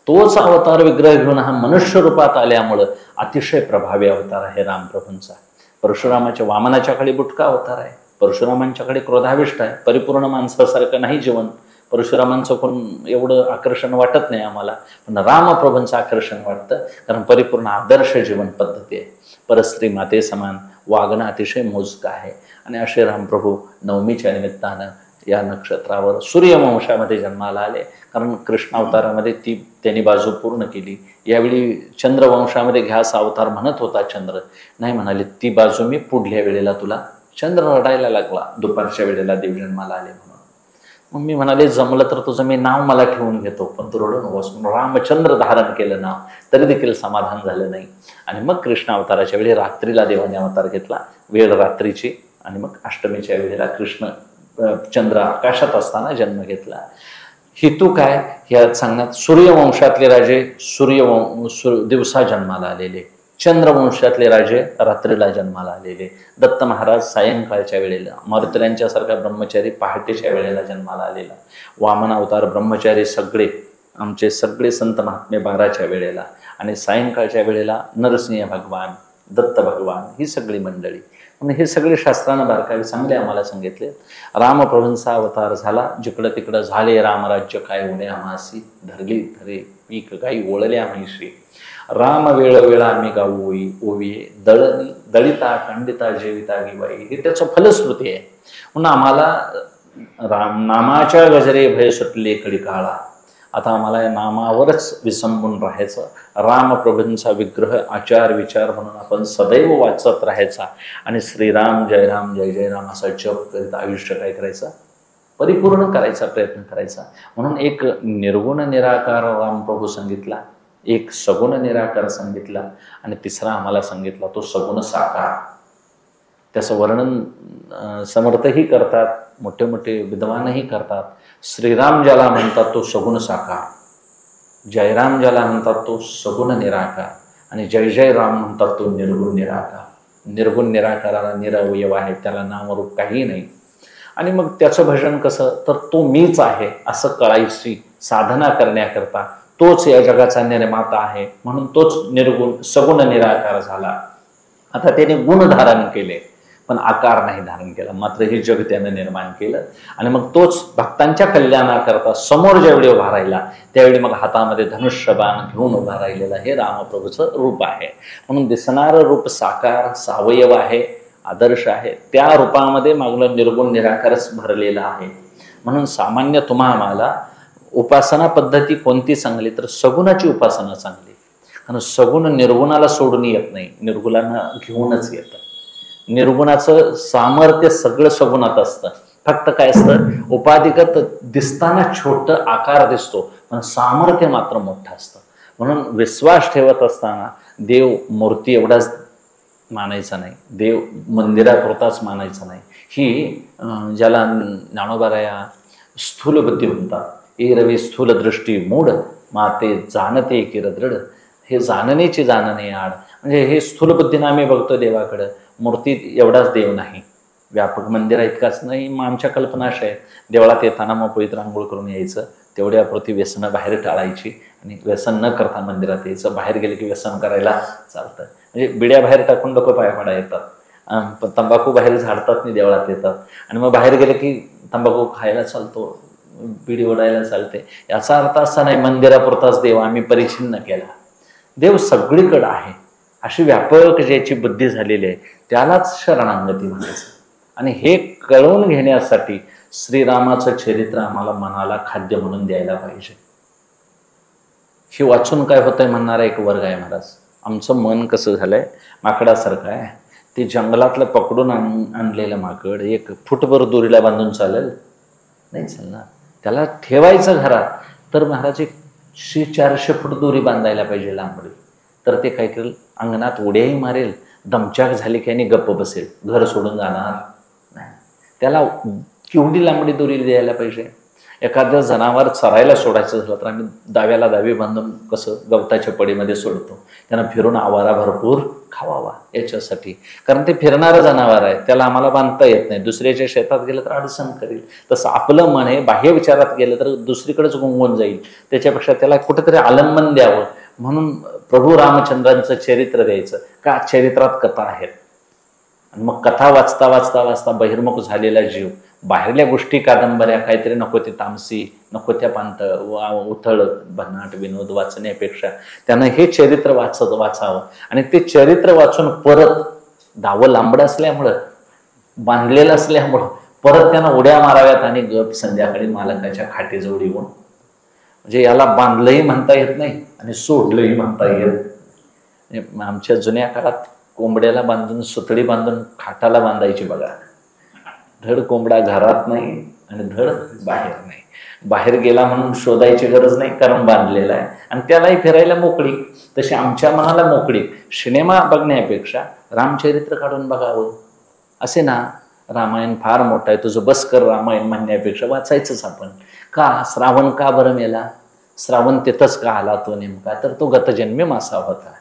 S1: तोच अवतार विग्रह घेऊन हा मनुष्य रूपात आल्यामुळं अतिशय प्रभावी अवतार आहे रामप्रभूंचा. परशुरामाच्या वामनाच्याकडे बुटका अवतार आहे, परशुरामांच्याकडे क्रोधाविष्ट आहे. परिपूर्ण माणसासारखं नाही जीवन. परशुरामांचं कोण एवढं आकर्षण वाटत नाही आम्हाला, पण रामप्रभूंचं आकर्षण वाटतं. कारण परिपूर्ण आदर्श जीवन पद्धती आहे. परस्त्री माते समान वागणं अतिशय मोजकं आहे. आणि असे रामप्रभू नवमीच्या निमित्तानं या नक्षत्रावर सूर्यवंशामध्ये जन्माला आले. कारण कृष्ण अवतारामध्ये त्यांनी बाजू पूर्ण केली. यावेळी चंद्रवंशामध्ये घ्यास अवतार म्हणत होता चंद्र, नाही म्हणाले ती बाजू मी पुढल्या वेळेला तुला. चंद्र रडायला लागला दुपारच्या वेळेला देव जन्माला आले म्हणून. मग मी म्हणाले जमलं तर तुझं मी नाव मला ठेवून घेतो, पण तू रडू नकोस. रामचंद्र धारण केलं नाव, तरी देखील समाधान झालं नाही. आणि मग कृष्ण अवताराच्या वेळी रात्रीला देवाने अवतार घेतला, वेळ रात्रीची. आणि मग अष्टमीच्या वेळेला कृष्ण चंद्र आकाशात असताना जन्म घेतला. हेतू काय ह्या सांगण्यात, सूर्यवंशातले राजे दिवसा जन्माला आलेले, चंद्रवंशातले राजे रात्रीला जन्माला आलेले, दत्त महाराज सायंकाळच्या वेळेला, मारुतीयांच्यासारखा ब्रह्मचारी पहाटेच्या वेळेला जन्माला आलेला, वामन अवतार ब्रह्मचारी सगळे आमचे सगळे संत महात्मे 12च्या वेळेला, आणि सायंकाळच्या वेळेला नरसिंह भगवान, दत्त भगवान, ही सगळी मंडळी. म्हणून हे सगळे शास्त्रानं बारकावे चांगले आम्हाला सांगितले. रामप्रभूंचा अवतार झाला, जिकडं तिकडं झाले रामराज्य काय उणे आम्हासी, धरली धरे पीक गाई ओळल्या म्हैशी, राम वेळ वेळा आम्ही गाऊ ओविये, दळिता खंडिता जेविता गिवाई. हे त्याचं फलश्रुती आहे. म्हणून आम्हाला नामाच्या गजरे भय सुटले कडी काळा. आता आम्हाला या नामावरच विसंबून राहायचं. रामप्रभूंचा विग्रह आचार विचार म्हणून आपण सदैव वाचत राहायचा. आणि श्रीराम जय राम जय जय राम असा जप करीत आयुष्य काय करायचं, परिपूर्ण करायचा प्रयत्न करायचा. म्हणून एक निर्गुण निराकार रामप्रभू सांगितला, एक सगुण निराकार सांगितला, आणि तिसरा आम्हाला सांगितला तो सगुण साकार. त्याचं वर्णन समर्थही करतात, मोठे मोठे विद्वानही करतात. श्रीराम ज्याला म्हणतात तो सगुण साकार, जयराम ज्याला म्हणतात तो सगुण निराकार, आणि जय जय राम म्हणतात तो निर्गुण निराकार. निर्गुण निराकाराला निरवयव आहे, त्याला नामरूप काही नाही. आणि मग त्याचं भजन कसं, तर तो मीच आहे असं कळायची साधना करण्याकरता, तोच या जगाचा निर्माता आहे म्हणून तोच निर्गुण सगुण निराकार झाला. आता त्याने गुण धारण केले पण आकार नाही धारण केला, मात्र हे जग त्यानं निर्माण केलं. आणि मग तोच भक्तांच्या कल्याणाकरता समोर ज्यावेळी उभा राहिला त्यावेळी मग हातामध्ये धनुष्यबाण घेऊन उभा राहिलेला हे रामप्रभूचं रूप आहे. म्हणून दिसणारं रूप साकार सावयव आहे, आदर्श आहे. त्या रूपामध्ये मागलं निर्गुण निराकारच भरलेला आहे. म्हणून सामान्य आम्हाला उपासना पद्धती कोणती चांगली, तर सगुणाची उपासना चांगली. कारण सगुण निर्गुणाला सोडून येत नाही, निर्गुणांना घेऊनच येतं. निर्गुणाचं सामर्थ्य सगळं सगुणात असतं. फक्त काय असतं, उपाधिगत दिसताना छोटं आकार दिसतो पण सामर्थ्य मात्र मोठं असतं. म्हणून विश्वास ठेवत असताना देव मूर्ती एवढाच मानायचा नाही, देव मंदिरापुरताच मानायचा नाही. ही ज्याला ज्ञानोबाराया स्थूल बुद्धी म्हणतात. ए रवी स्थूल दृष्टी मूढ माते जाणते की दृढ. हे जाणण्याची जाणणे आड, म्हणजे हे स्थूल बुद्धीनं आम्ही बघतो देवाकडं. मूर्तीत एवढाच देव नाही, व्यापक मंदिर इतकाच नाही. मग आमच्या कल्पना अशा आहेत, देवळात येताना मग पवित्र आंघोळ करून यायचं, तेवढ्याप्रती व्यसनं बाहेर टाळायची आणि व्यसन न करता मंदिरात यायचं. बाहेर गेले की व्यसन करायला चालतं, म्हणजे बिड्या बाहेर टाकून लोक पाया पडा येतात, तंबाखू बाहेर झाडतात आणि देवळात येतात. आणि मग बाहेर गेले की तंबाखू खायला चालतो, बिडी ओढायला चालते. याचा अर्थ असा नाही मंदिरापुरताच देव आम्ही परिच्छिन्न केला. देव सगळीकडे आहे अशी व्यापक ज्याची बुद्धी झालेली आहे त्यालाच शरणागती म्हणायचं. आणि हे कळवून घेण्यासाठी श्रीरामाचं चरित्र आम्हाला मनाला खाद्य म्हणून द्यायला पाहिजे. हे वाचून काय होतंय म्हणणारा एक वर्ग आहे महाराज. आमचं मन कसं झालंय माकडासारखं आहे. ते जंगलातलं पकडून आणलेलं माकड 1 फूटभर दोरीला बांधून चालेल नाही चालणार. त्याला ठेवायचं घरात तर महाराज 100-400 फूट दोरी बांधायला पाहिजे लांबडी. तर ते काय करेल अंगणात उड्याही मारेल, दमचाक झाली की आणि गप्प बसेल, घर सोडून जाणार नाही. त्याला केवढी लांबडी दोरी द्यायला पाहिजे. एखादं जनावर चरायला सोडायचं झालं तर आम्ही दाव्याला दावी बांधून कसं गवताच्या पडीमध्ये सोडतो, त्यांना फिरून आवारा भरपूर खावावा याच्यासाठी. कारण ते फिरणारं जनावर आहे, त्याला आम्हाला बांधता येत नाही. दुसऱ्याच्या शेतात गेलं तर अडचण करेल. तसं आपलं मन आहे बाह्य विचारात गेलं तर दुसरीकडेच गुंगून जाईल. त्याच्यापेक्षा त्याला कुठेतरी आलंबन द्यावं म्हणून प्रभू रामचंद्रांचं चरित्र द्यायचं. का चरित्रात कथा आहेत. आणि मग कथा वाचता वाचता वाचता बहिर्मुख झालेला जीव बाहेरल्या गोष्टी कादंबऱ्या काहीतरी नको ते तामसी नको त्या पांत उथळ भन्नाट विनोद वाचण्यापेक्षा त्यानं हे चरित्र वाचावं. आणि ते चरित्र वाचून परत दावं लांबडं असल्यामुळं बांधलेलं असल्यामुळं परत त्यांना उड्या माराव्यात आणि गप संध्याकाळी मालकाच्या खाटेजवळ येऊन. म्हणजे याला बांधलंही म्हणता येत नाही आणि सोडलंही म्हणता येत. आमच्या जुन्या काळात कोंबड्याला बांधून सुतळी बांधून खाटाला बांधायची बघा. धड कोंबडा घरात नाही आणि धड बाहेर नाही. बाहेर गेला म्हणून शोधायची गरज नाही कारण बांधलेला आहे आणि त्यालाही फिरायला मोकळी. तशी आमच्या मनाला मोकळी. सिनेमा बघण्यापेक्षा रामचरित्र काढून बघावं असे ना. रामायण फार मोठं आहे, तुझं बस कर रामायण म्हणण्यापेक्षा वाचायचंच आपण. का श्रावण का बरं मेला? श्रावण तिथंच का आला तो नेमका? तर तो गतजन्मी मासा होता.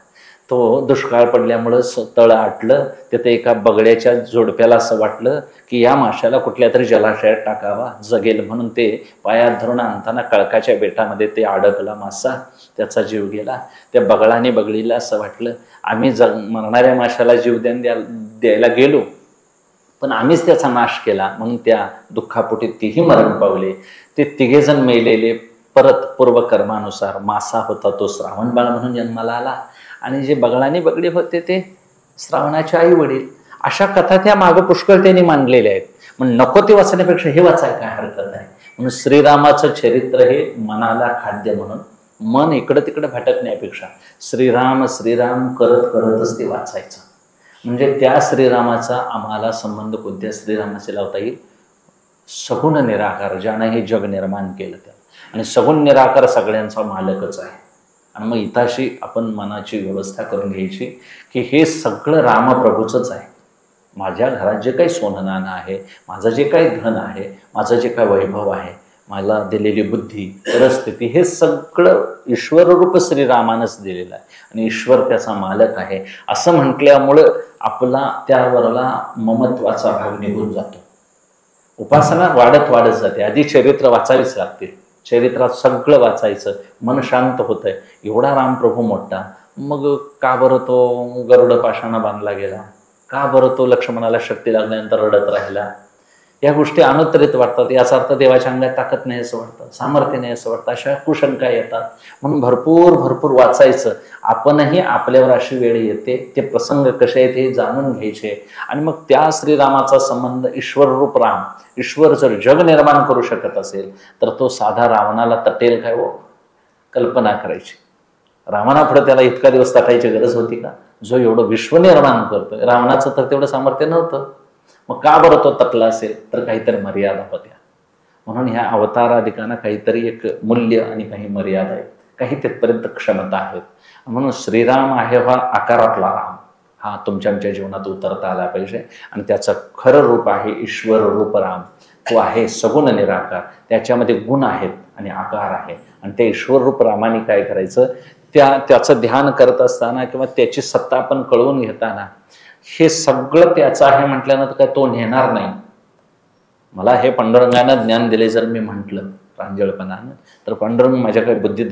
S1: तो दुष्काळ पडल्यामुळं तळ आटलं. तिथे एका बगड्याच्या जोडप्याला असं वाटलं की या माशाला कुठल्या तरी जलाशयात टाकावा जगेल म्हणून ते पायात धरून आणताना कळकाच्या बेटामध्ये ते अडकला मासा, त्याचा जीव गेला. त्या बगळाने बगळीला असं वाटलं आम्ही मरणाऱ्या माशाला जीव द्यायला गेलो पण आम्हीच त्याचा नाश केला म्हणून त्या दुःखापोटी तीही मरण पावले. ते तिघेजण मेलेले परत पूर्वकर्मानुसार. मासा होता तो श्रावण बाळ म्हणून जन्माला आला आणि जे बगळाने बगडी होते ते श्रावणाचे आई वडील. अशा कथा त्या मागं पुष्कळ त्यांनी मांडलेल्या आहेत. मग नको ते वाचण्यापेक्षा हे वाचायला काय हरकत आहे. म्हणून श्रीरामाचं चरित्र हे मनाला खाद्य म्हणून मन इकडं तिकडं भटकण्यापेक्षा श्रीराम श्रीराम करत करतच ते वाचायचं. म्हणजे त्या श्रीरामाचा आम्हाला संबंध कोणत्या श्रीरामाचे लावता येईल? सगुण निराकार ज्यानं हे जग निर्माण केलं त्या. आणि सगुण निराकार सगळ्यांचा मालकच आहे. आणि मग इथाशी आपण मनाची व्यवस्था करून घ्यायची की हे सगळं रामप्रभूचंच आहे. माझ्या घरात जे काही सोनं नाणं आहे, माझं जे काही धन आहे, माझं जे काही वैभव आहे, मला दिलेली बुद्धी परिस्थिती हे सगळं ईश्वररूप श्रीरामानंच दिलेलं आहे आणि ईश्वर त्याचा मालक आहे असं म्हटल्यामुळं आपला त्यावरला ममत्वाचा भाग निघून जातो. उपासना वाढत वाढत जाते. आधी चरित्र वाचावीच लागतील. चरित्रात सगळं वाचायचं, मन शांत होतंय. एवढा रामप्रभू मोठा, मग का बरं तो गरुड पाशानं बांधला गेला? का बरं तो लक्ष्मणाला शक्ती लागल्यानंतर रडत राहिला? या गोष्टी अनुत्तरित वाटतात. याचा अर्थ देवाच्या अंगात ताकद नाही असं वाटतं, सामर्थ्य नाही असं वाटतं. अशा कुशंका येतात. म्हणून भरपूर भरपूर वाचायचं. आपणही आपल्यावर अशी वेळ येते, ते प्रसंग कसे आहेत हे जाणून घ्यायचे आणि मग त्या श्रीरामाचा संबंध ईश्वररूप राम. ईश्वर जर जग निर्माण करू शकत असेल तर तो साधा रावणाला तटेल काय? हो, कल्पना करायची. रावणापुढे त्याला इतका दिवस तटायची गरज होती का? जो एवढं विश्व निर्माण करतोय. रावणाचं तर तेवढं सामर्थ्य नव्हतं. मग का बरं तो तटला असेल? तर काहीतरी मर्यादा होत्या. म्हणून ह्या अवताराधिकांना काहीतरी एक मूल्य आणि काही मर्यादा आहेत, काही तिथपर्यंत क्षमता आहेत. म्हणून श्रीराम आहे हा आकारातला राम, हा तुमच्या आमच्या जीवनात उतरता आला पाहिजे. आणि त्याचं खरं रूप आहे ईश्वर रूप राम. तो आहे सगुण निराकार. त्याच्यामध्ये गुण आहेत आणि आकार आहे. आणि त्या ईश्वर रूप रामाने काय करायचं? त्याचं ध्यान करत असताना किंवा त्याची सत्ता आपण कळवून घेताना हे सगळं त्याचं आहे म्हटल्यानंतर काय तो नेणार नाही. मला हे पांडुरंगानं ज्ञान दिले जर मी म्हटलं प्रांजळपणानं तर पांडुरंग माझ्या काही बुद्धीत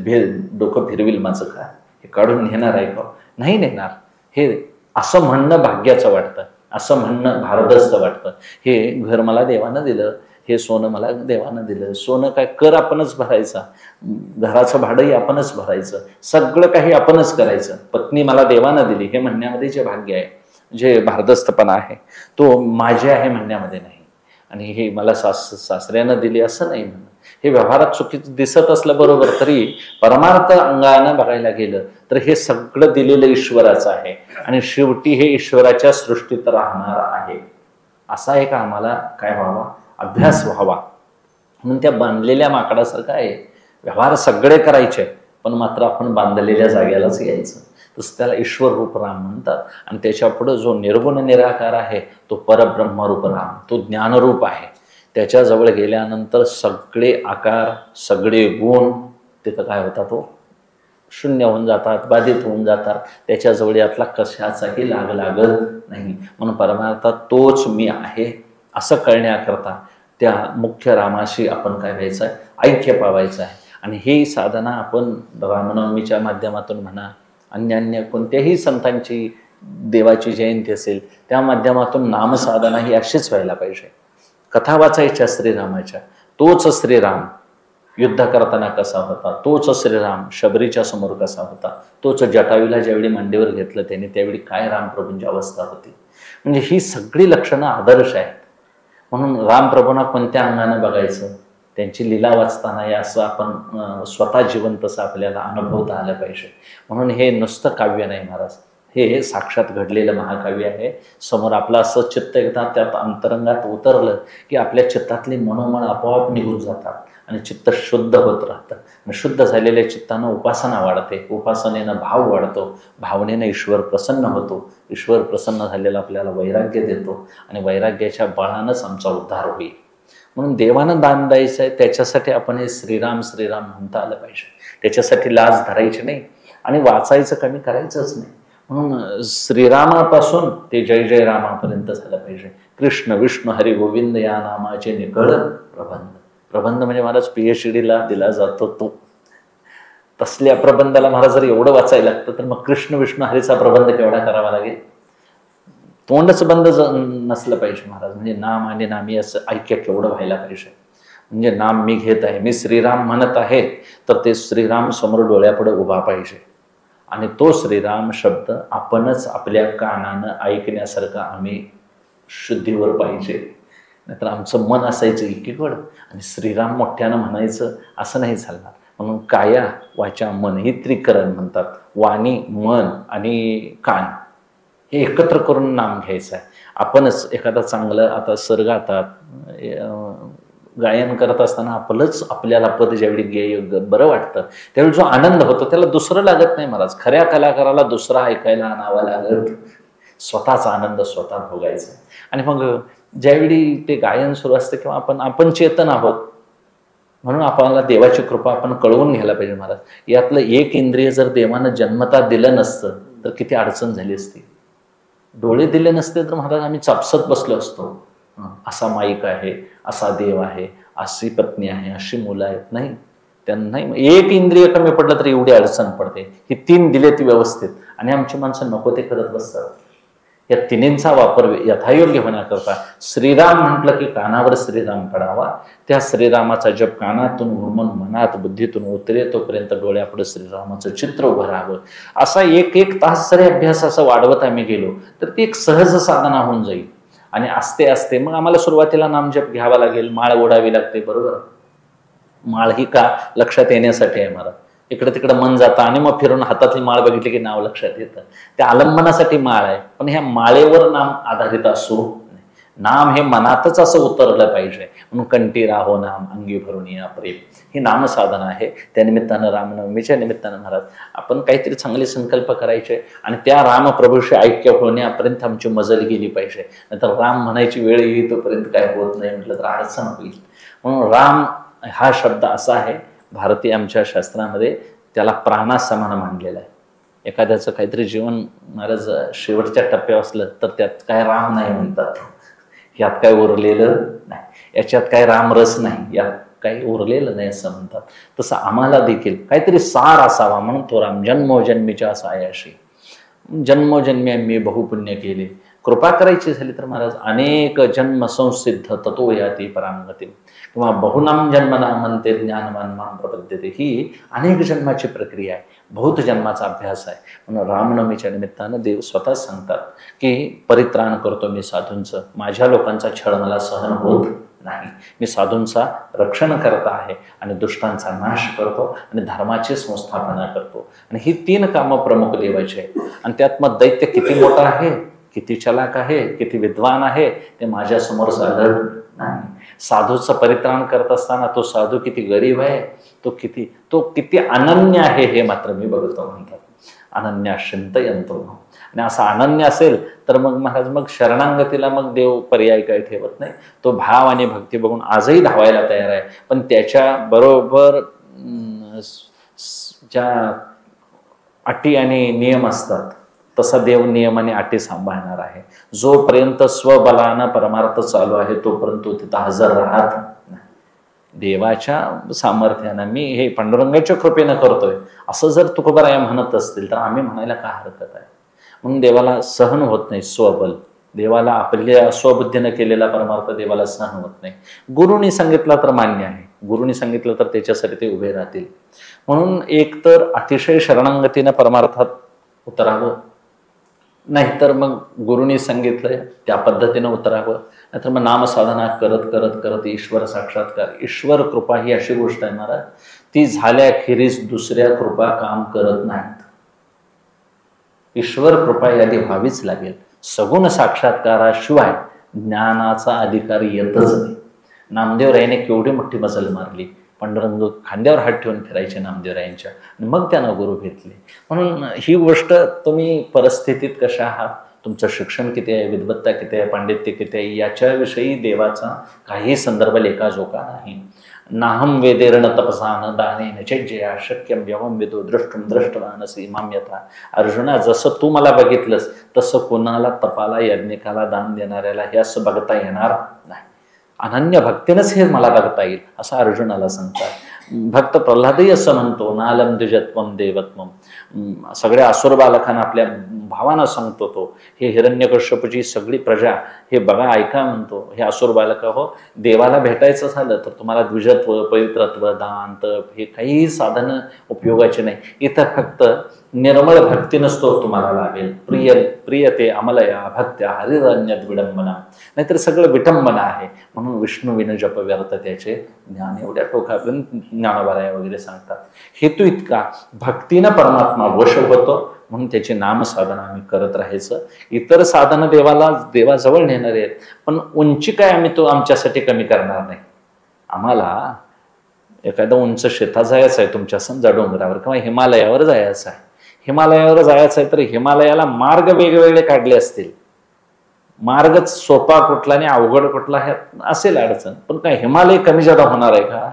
S1: डोकं फिरविल माझं का? हे काढून नेणार आहे का? नाही नेणार. हे असं म्हणणं भाग्याचं वाटतं, असं म्हणणं भारदस्त वाटतं. हे घर मला देवानं दिलं, हे सोनं मला देवानं दिलं. सोनं काय, कर आपणच भरायचा, घराचं भाडंही आपणच भरायचं, सगळं काही आपणच करायचं. पत्नी मला देवानं दिली हे म्हणण्यामध्ये जे भाग्य आहे, जे भारदस्तपणा आहे, तो माझे आहे म्हणण्यामध्ये नाही. आणि हे मला सासऱ्यानं दिली असं नाही म्हणणं. हे व्यवहारात चुकीचं दिसत असलं बरोबर, तरी परमार्थ अंगानं बघायला गेलं तर हे सगळं दिलेलं ईश्वराचं आहे. आणि शेवटी हे ईश्वराच्या सृष्टीत राहणार आहे. असा एक आम्हाला काय व्हावा, अभ्यास व्हावा. म्हणून त्या बांधलेल्या माकडासारखं आहे, व्यवहार सगळे करायचे पण मात्र आपण बांधलेल्या जागेलाच यायचं. तसं त्याला ईश्वर रूप राम म्हणतात. आणि त्याच्या पुढं जो निर्गुण निराकार आहे तो परब्रह्मरूप राम, तो ज्ञानरूप आहे. त्याच्याजवळ गेल्यानंतर सगळे आकार, सगळे गुण तिथं काय होतात, तो शून्य होऊन जातात, बाधित होऊन जातात. त्याच्याजवळ यातला कशाचाही लाग लागत नाही. म्हणून परमार्थात तोच मी आहे असं कळण्याकरता त्या मुख्य रामाशी आपण काय व्हायचं आहे, ऐक्य पावायचं आहे. आणि ही साधना आपण रामनवमीच्या माध्यमातून म्हणा, अन्य कोणत्याही संतांची देवाची जयंती असेल त्या माध्यमातून नामसाधना ही अशीच व्हायला पाहिजे. कथा वाचायच्या श्रीरामाच्या, तोच श्रीराम युद्ध करताना कसा होता, तोच श्रीराम शबरीच्या समोर कसा होता, तोच जटायूला ज्यावेळी मांडीवर घेतलं त्याने त्यावेळी काय रामप्रभूंची अवस्था होती. म्हणजे ही सगळी लक्षणं आदर्श आहेत. म्हणून रामप्रभूंना कोणत्या अंगानं बघायचं, त्यांची लीला वाचताना या असं आपण स्वतः जिवंत असं आपल्याला अनुभवता आलं पाहिजे. म्हणून हे नुसतं काव्य नाही महाराज, हे साक्षात घडलेलं महाकाव्य आहे. समोर आपलं असं चित्त एकदा त्यात अंतरंगात उतरलं की आपल्या चित्तातली मनोमन आपोआप निघून जातात आणि चित्त शुद्ध होत राहतं. आणि शुद्ध झालेल्या चित्तानं उपासना वाढते, उपासनेनं भाव वाढतो, भावनेनं ईश्वर प्रसन्न होतो, ईश्वर प्रसन्न झालेला आपल्याला वैराग्य देतो आणि वैराग्याच्या बळानंच आमचा उद्धार होईल. म्हणून देवानं दान द्यायचं आहे, त्याच्यासाठी आपण हे श्रीराम श्रीराम म्हणता आलं पाहिजे. त्याच्यासाठी लाज धरायची नाही आणि वाचायचं कमी करायचंच नाही. म्हणून श्रीरामापासून ते जय जय रामापर्यंत झालं पाहिजे. कृष्ण विष्णू हरी गोविंद या नामाचे निकळ प्रबंध. प्रबंध म्हणजे महाराज PhDला दिला जातो तो. तसल्या प्रबंधाला महाराज जर एवढं वाचायला लागतं तर मग कृष्ण विष्णू हरीचा प्रबंध केवढा करावा लागेल. तोंडच बंद नसलं पाहिजे महाराज. म्हणजे नाम आणि नामी असं ऐक्य केवढं व्हायला पाहिजे. म्हणजे नाम मी घेत आहे, मी श्रीराम म्हणत आहे, तर ते श्रीराम समोर डोळ्यापुढे उभा पाहिजे. आणि तो श्रीराम शब्द आपणच आपल्या कानानं ऐकण्यासारखं आम्ही शुद्धीवर पाहिजे. नाहीतर आमचं मन असायचं एकीकडं आणि श्रीराम मोठ्यानं म्हणायचं असं नाही चालणार. म्हणून काया वाचा मन ही त्रिकरण म्हणतात. वाणी, मन आणि कान हे एकत्र करून नाम घ्यायचं आहे. आपणच एखादा चांगलं आता सर गातात, गायन करत असताना आपलंच आपल्याला पद ज्यावेळी बरं वाटतं त्यावेळी जो आनंद होतो त्याला दुसरं लागत नाही महाराज. खऱ्या कलाकाराला दुसरा ऐकायला आणावा लागत, स्वतःचा आनंद स्वतः भोगायचा. आणि मग ज्यावेळी ते गायन सुरू असतं किंवा आपण चेतन आहोत म्हणून आपल्याला देवाची कृपा आपण कळवून घ्यायला पाहिजे महाराज. यातलं एक इंद्रिय जर देवानं जन्मता दिलं नसतं तर किती अडचण झाली असती. डोळे दिले नसते तर महाराज आम्ही चापसत बसलो असतो. असा माईक आहे, असा देव आहे, अशी पत्नी आहे, अशी मुलं आहेत. नाही, त्यांना एक इंद्रिय कमी पडलं तर एवढी अडचण पडते. ही 3 दिले ती व्यवस्थित आणि आमची माणसं नको ते करत बसतात. या तिन्हींचा वापर यथायोग्य होण्याकरता श्रीराम म्हटलं की कानावर श्रीराम पडावा. त्या श्रीरामाचा जप कानातून घुमून मनात बुद्धीतून उतरे तोपर्यंत डोळ्यापुढे श्रीरामाचं चित्र उभं राहावं. असा एक तास जरी अभ्यास असं वाढवत आम्ही गेलो तर ती एक सहज साधना होऊन जाईल. आणि आस्ते आस्ते मग आम्हाला सुरुवातीला नामजप घ्यावा लागेल, माळ ओढावी लागते. बरोबर, माळ ही का लक्षात येण्यासाठी आहे मला. इकडे तिकडे मन जातं आणि मग फिरून हातातली माळ बघितली की नाव लक्षात येतं. त्या आलंबनासाठी माळ आहे, पण ह्या माळेवर नाम आधारित असो. नाम हे मनातच असं उतरलं पाहिजे. म्हणून कंठी राहो नाम अंगी भरून या प्रेम ही नामसाधना आहे. त्या निमित्तानं रामनवमीच्या निमित्तानं महाराज आपण काहीतरी चांगले संकल्प करायचे आणि त्या रामप्रभूशी ऐक्य होण्यापर्यंत आमची मजल गेली पाहिजे. नंतर राम म्हणायची वेळ येईल तोपर्यंत काय होत नाही म्हटलं तर अडचण होईल. म्हणून राम हा शब्द असा आहे, भारतीय आमच्या शास्त्रामध्ये त्याला प्राणासमान मानलेला आहे. एखाद्याचं काहीतरी जीवन महाराज शेवटच्या टप्प्यावर असलं तर त्यात काय राम नाही म्हणतात, यात काय उरलेलं नाही, याच्यात काय रामरस नाही, यात काही उरलेलं नाही असं म्हणतात. तसं आम्हाला देखील काहीतरी सार असावा. म्हणून तो राम जन्मोजन्मीच्या सायाशी, जन्मोजन्मी आम्ही बहुपुण्य केले, कृपा करायची झाली तर महाराज अनेक जन्म संसिद्ध ततो याती परांगती, किंवा बहुनाम जन्मना म्हणते ज्ञानवान मां प्रपद्यते, ही अनेक जन्माची प्रक्रिया आहे, बहुत जन्माचा अभ्यास आहे. म्हणून रामनवमीच्या निमित्तानं देव स्वतः सांगतात की परित्राण करतो मी साधूंचं, माझ्या लोकांचा छळ मला सहन होत नाही, मी साधूंचा रक्षण करता आहे आणि दुष्टांचा नाश करतो आणि धर्माची संस्थापना करतो. आणि ही 3 कामं प्रमुख देवाची आहेत. आणि त्यात मग दैत्य किती मोठा आहे, किती चलाक आहे, किती विद्वान आहे, ते माझ्या समोर साधत नाही. साधूचं परित्राण करत असताना तो साधू किती गरीब आहे, तो किती अनन्य आहे हे मात्र मी बघतो म्हणतात. अनन्य चिंतयंतो. आणि असा अनन्य असेल तर मग महाराज मग शरणांगतीला मग देव पर्याय काही ठेवत नाही. तो भाव आणि भक्ती बघून आजही धावायला तयार आहे, पण त्याच्या बरोबर ज्या अटी आणि नियम असतात तसा देव नियम आणि अटी सांभाळणार आहे. जोपर्यंत स्वबलानं परमार्थ चालू आहे तोपर्यंत तो तिथं हजर राहत नाही. देवाच्या सामर्थ्यानं मी हे पांडुरंगाच्या कृपेनं करतोय असं जर तुकोबाराया म्हणत असतील तर आम्ही म्हणायला काय हरकत आहे. म्हणून देवाला सहन होत नाही स्वबल, देवाला आपल्या स्वबुद्धीनं केलेला परमार्थ देवाला सहन होत नाही. गुरुनी सांगितलं तर मान्य आहे, गुरुनी सांगितलं तर त्याच्यासाठी ते उभे राहतील. म्हणून एक तर अतिशय शरणांगतीनं परमार्थात उतरावं, नाहीतर मग गुरुनी सांगितलंय त्या पद्धतीनं उतरावं, नाहीतर मग नामसाधना करत करत करत ईश्वर साक्षात्कार. ईश्वर कृपा ही अशी गोष्ट आहे महाराज, ती झाल्याखेरीज दुसऱ्या कृपा काम करत नाहीत. ईश्वर कृपा यादी व्हावीच लागेल. सगुण साक्षात्काराशिवाय ज्ञानाचा अधिकार येतच नाही. नामदेवरायाने केवढी मोठी मजल मारली, पांडुरंग खांद्यावर हात ठेवून फिरायचे नामदेवरायांच्या, आणि मग त्यानं गुरु घेतले. म्हणून ही गोष्ट तुम्ही परिस्थितीत कशा आहात, तुमचं शिक्षण किती आहे, विद्वत्ता किती आहे, पांडित्य किती आहे, याच्याविषयी देवाचा काही संदर्भ लेखाजोखा नाही. नाहम वेदेरण तपसान दानेन चेज्जया शक्यम यवम विदो द्रष्टुम द्रष्टवानसी माम्यता. अर्जुना, जसं तू मला बघितलंस तसं कोणाला तपाला यज्ञिकाला दान देणाऱ्याला हे असं बघता येणार नाही. अनन्य भक्तीनंच हे मला बघता येईल असं अर्जुनाला सांगतात. भक्त प्रल्हादही असं म्हणतो, नालम द्विजत्वम देवत्वम. सगळ्या असुर बालकांना आपल्या भावानं सांगतो तो, हे हिरण्यकश्यपूची सगळी प्रजा हे बघा ऐका म्हणतो, हे असुर बालका हो, देवाला भेटायचं झालं तर तुम्हाला द्विजत्व, पवित्रत्व, दान, तप हे काही साधनं उपयोगाचे नाही. इथं फक्त निर्मळ भक्तीनंच तो तुम्हाला लागेल. प्रियते अमलया भक्त्या हरिरन्यद विडंबना. नाहीतर सगळं विटंबना आहे. म्हणून विष्णू विन जप व्यर्थ त्याचे ज्ञान. एवढ्या टोकापर्यंत ज्ञानोबाराया वगैरे सांगतात. हेतू इतका, भक्तीनं परमात्मा वश होतो म्हणून त्याची नामसाधना आम्ही करत राहायचं. इतर साधनं देवाजवळ नेणारे आहेत, पण उंची काय आम्ही तो आमच्यासाठी कमी करणार नाही. आम्हाला एखादा उंच शेतात जायचं आहे, तुमच्या समजा डोंगरावर किंवा हिमालयावर जायचं आहे. हिमालयावर जायचं आहे तर हिमालयाला मार्ग वेगवेगळे काढले असतील. मार्गच सोपा कुठला आणि अवघड कुठला हे असेल अडचण, पण काय हिमालय कमी जादा होणार आहे का?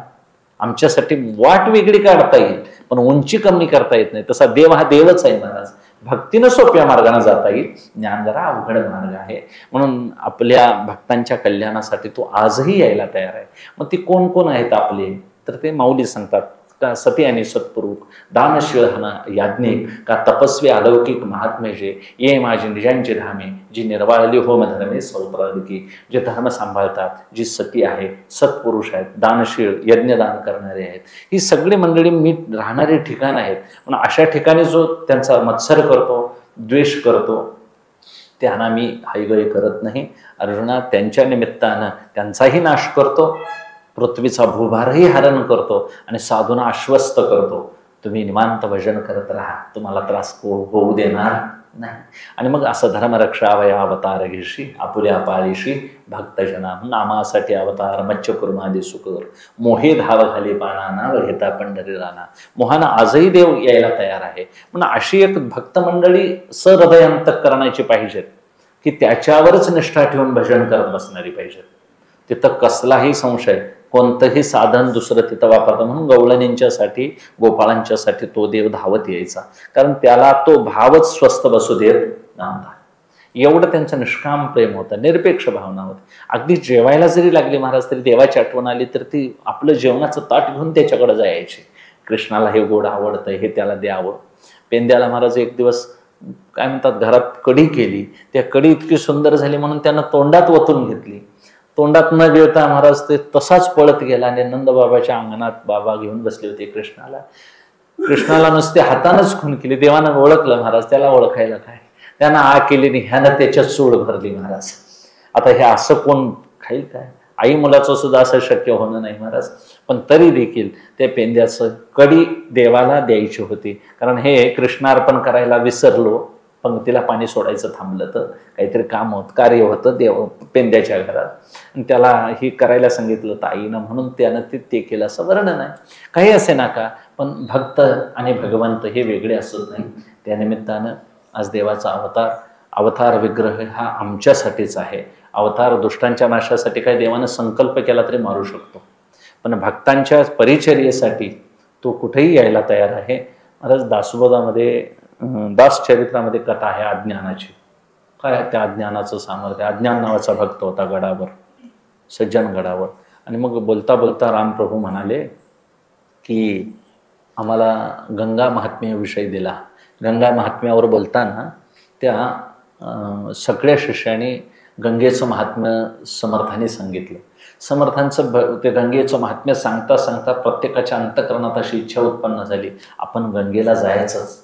S1: आमच्यासाठी वाट वेगळी काढता येईल पण उंची कमी करता येत नाही. तसा देव हा देवच आहे महाराज. भक्तीनं सोप्या मार्गाने जाता येईल, ज्ञान जरा अवघड मार्ग आहे. म्हणून आपल्या भक्तांच्या कल्याणासाठी तो आजही यायला तयार आहे. मग ती कोण कोण आहेत आपले, तर ते माऊली सांगतात का सती आणि सत्पुरुष, दानशीळ याज्ञिक, का तपस्वी अलौकिक महात्मे जे, ये माझी निजांची धामे, जी निर्वाळली होम धर्मे सौत्रादकी. जे धर्म सांभाळतात, जी सती आहे, सत्पुरुष आहेत, दानशीळ यज्ञदान करणारे आहेत, ही सगळी मंडळी मी राहणारे ठिकाण आहेत. पण अशा ठिकाणी जो त्यांचा मत्सर करतो, द्वेष करतो, त्यांना मी हायगय करत नाही. अर्जुना, त्यांच्या निमित्तानं त्यांचाही नाश करतो, पृथ्वीचा भूभारही हरण करतो आणि साधूंना आश्वस्त करतो, तुम्ही निवांत भजन करत राहा, तुम्हाला त्रास होऊ देणार नाही. आणि मग असं धर्मरक्षावया अवतार घेशी, आपुल्या पाळीशी भक्तजना, नामासाठी अवतार मच्छ कुर्मादी सुकर, मोहे धाव घाली पाना, नाव घेता पंढरी राणा. मोहाना आजही देव यायला तयार आहे. म्हणून अशी एक भक्त मंडळी सहृदय अंतःकरणाची पाहिजेत की त्याच्यावरच निष्ठा ठेवून भजन करत बसणारी पाहिजेत. तिथं कसलाही संशय, कोणतंही साधन दुसरं तिथं वापरतं. म्हणून गवळणींच्यासाठी, गोपाळांच्यासाठी तो देव धावत यायचा, कारण त्याला तो भावच स्वस्थ बसू देत नव्हता. एवढं त्यांचं निष्काम प्रेम होतं, निरपेक्ष भावना होती. अगदी जेवायला जरी लागली महाराज तरी देवाची आठवण आली तर ती आपलं जेवणाचं ताट घेऊन त्याच्याकडे जायची. कृष्णाला हे गोड आवडतं, हे त्याला द्यावं. पेंद्याला महाराज एक दिवस काय म्हणतात घरात कढी केली, त्या कढी इतकी सुंदर झाली म्हणून त्यानं तोंडात ओतून घेतली. तोंडात न गिळता महाराज ते तसाच पळत गेला आणि नंदबाबाच्या अंगणात बाबा घेऊन बसले होते कृष्णाला. कृष्णाला नुसते हातानच खून केली. देवानं ओळखलं महाराज, त्याला ओळखायला काय, त्यानं आ केली नाही, ह्यानं त्याच्यात सूड भरली महाराज. आता हे असं कोण खाईल काय? आई मुलाचं सुद्धा असं शक्य होणं नाही महाराज. पण तरी देखील त्या पेंद्याचं कडी देवाला द्यायची होती, कारण हे कृष्णार्पण करायला विसरलो, पंक्तीला पाणी सोडायचं थांबलं तर काहीतरी काम कार्य होतं देव पेंद्याच्या घरात, आणि त्याला हे करायला सांगितलं तर आईनं, म्हणून त्यानं ते केलं असं वर्णन आहे. काही असे नका, पण भक्त आणि भगवंत हे वेगळे असत नाही. त्यानिमित्तानं आज देवाचा अवतार विग्रह हा आमच्यासाठीच आहे. अवतार दुष्टांच्या नाशासाठी काही देवानं संकल्प केला तरी मारू शकतो, पण भक्तांच्या परिचर्येसाठी तो कुठेही यायला तयार आहे. महाराज दासबोधामध्ये दासचरित्रामध्ये कथा आहे अज्ञानाची. काय त्या अज्ञानाचं सामर्थ्य. अज्ञान नावाचा भक्त होता गडावर, सज्जन गडावर, आणि मग बोलता बोलता रामप्रभू म्हणाले की आम्हाला गंगा महात्म्याविषयी दिला. गंगा महात्म्यावर बोलताना त्या सगळ्या शिष्याने गंगेचं महात्म्य समर्थाने सांगितलं. समर्थांचं ते गंगेचं महात्म्य सांगता सांगता प्रत्येकाच्या अंतःकरणात अशी इच्छा उत्पन्न झाली, आपण गंगेला जायचंच,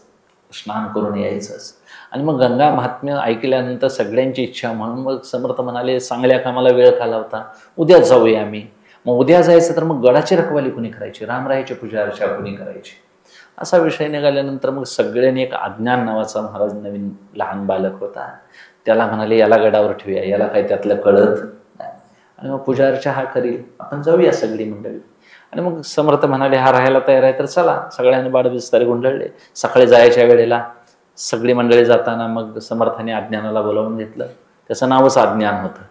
S1: स्नान करून यायचंच. आणि मग गंगा महात्म्य ऐकल्यानंतर सगळ्यांची इच्छा म्हणून मग समर्थ म्हणाले, चांगल्या कामाला वेळ घालवता, उद्या जाऊया आम्ही. मग उद्या जायचं तर मग गडाची रखवाली कुणी करायची, रामरायाची पूजा अर्चा कुणी करायची, असा विषय निघाल्यानंतर मग सगळ्यांनी एक अज्ञान नावाचा महाराज नवीन लहान बालक होता, त्याला म्हणाले याला गडावर ठेवूया, याला काही त्यातलं कळत नाही, आणि मग पूजा अर्चा हा करील, आपण जाऊया सगळी मंडळी. आणि मग समर्थ म्हणाले हा राहायला तयार आहे तर चला. सगळ्यांनी बाडबिस्तारे गुंडळले. सकाळी जायच्या वेळेला सगळी मंडळी जाताना मग समर्थाने अज्ञानाला बोलावून घेतलं. त्याचं नावच अज्ञान होतं.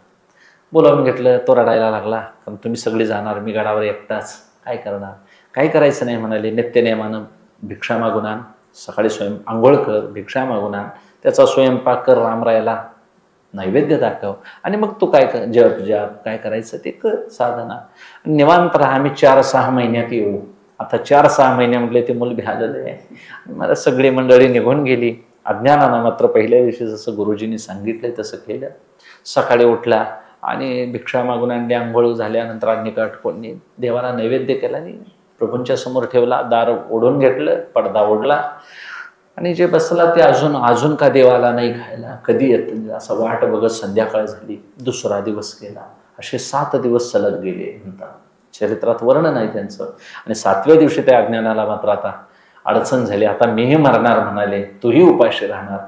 S1: बोलावून घेतलं. तो रडायला लागला, कारण तुम्ही सगळी जाणार, मी गडावर एकटाच, काय करणार? काही करायचं नाही म्हणाले. नित्यनेमानं भिक्षा मागून आण, सकाळी आंघोळ कर, भिक्षा मागून आण, त्याचा स्वयंपाक कर, रामरायाला नैवेद्य दाखव, आणि मग तू काय जप काय करायचं ते कर, साधना. निवांत राहा, आम्ही 4-6 महिन्यात येऊ. आता 4-6 महिने म्हटले ते मूल भ्यालेलं आहे. मला सगळी मंडळी निघून गेली. अज्ञानानं मात्र पहिल्या दिवशी जसं गुरुजींनी सांगितलंय तसं केलं. सकाळी उठला आणि भिक्षा मागून आणली. आंघोळ झाल्यानंतर अग्निकाठ फोडणी देवाला नैवेद्य केला आणि प्रभूंच्या समोर ठेवला. दार ओढून घेतलं, पडदा ओढला, आणि जे बसला ते अजून का देवाला नाही खायला, कधी येत असं वाट बघत संध्याकाळ झाली. दुसरा दिवस गेला. असे 7 दिवस सलग गेले म्हणतात. चरित्रात वर्णन आहे त्यांचं. आणि 7व्या दिवशी त्या अज्ञानाला मात्र आता अडचण झाली. आता मीही मरणार म्हणाले, तूही उपाशी राहणार.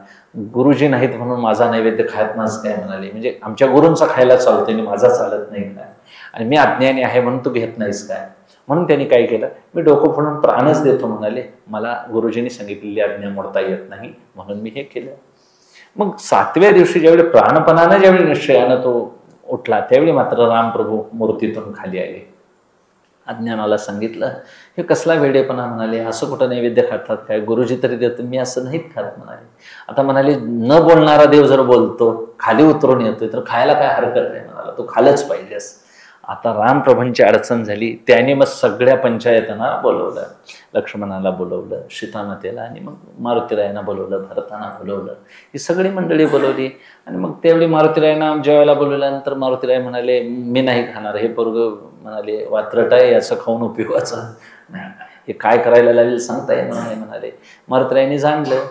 S1: गुरुजी नाहीत म्हणून माझा नैवेद्य खात नाच काय म्हणाले, म्हणजे आमच्या गुरूंचा खायला चालतोय आणि माझा चालत नाही काय, आणि मी अज्ञानी आहे म्हणून तू घेत नाहीस काय. म्हणून त्यांनी काय केलं, मी डोकं फोडून प्राणच देतो म्हणाले. मला गुरुजींनी सांगितलेली आज्ञा मोडता येत नाही म्हणून मी हे केलं. मग 7व्या दिवशी ज्यावेळी प्राणपणानं ज्यावेळी निश्चयानं तो उठला, त्यावेळी मात्र रामप्रभू मूर्तीतून खाली आले. अज्ञानाला सांगितलं, हे कसला वेडेपणा म्हणाले, असं कुठं नैवेद्य खातात काय, गुरुजी तरी देतो, मी असं नाहीत खात म्हणाले. आता म्हणाले, न बोलणारा देव जर बोलतो, खाली उतरून येतोय तर खायला काय हरकत नाही म्हणाला, तू खालच पाहिजेस. आता रामप्रभूंची अडचण झाली. त्याने मग सगळ्या पंचायतांना बोलवलं. लक्ष्मणाला बोलवलं, सीतामातेला, आणि मग मारुतीरायांना बोलवलं, भरताना बोलवलं. ही सगळी मंडळी बोलवली. आणि मग त्यावेळी मारुतीरायांना जेवायला बोलवल्यानंतर मारुतीराय म्हणाले, मी नाही खाणार. हे पोरग म्हणाले, वात्रट आहे, याचं खाऊन उपयोगाचं नाही, हे काय करायला लागेल सांगता येणार नाही म्हणाले. मारुतीरायांनी जाणलं,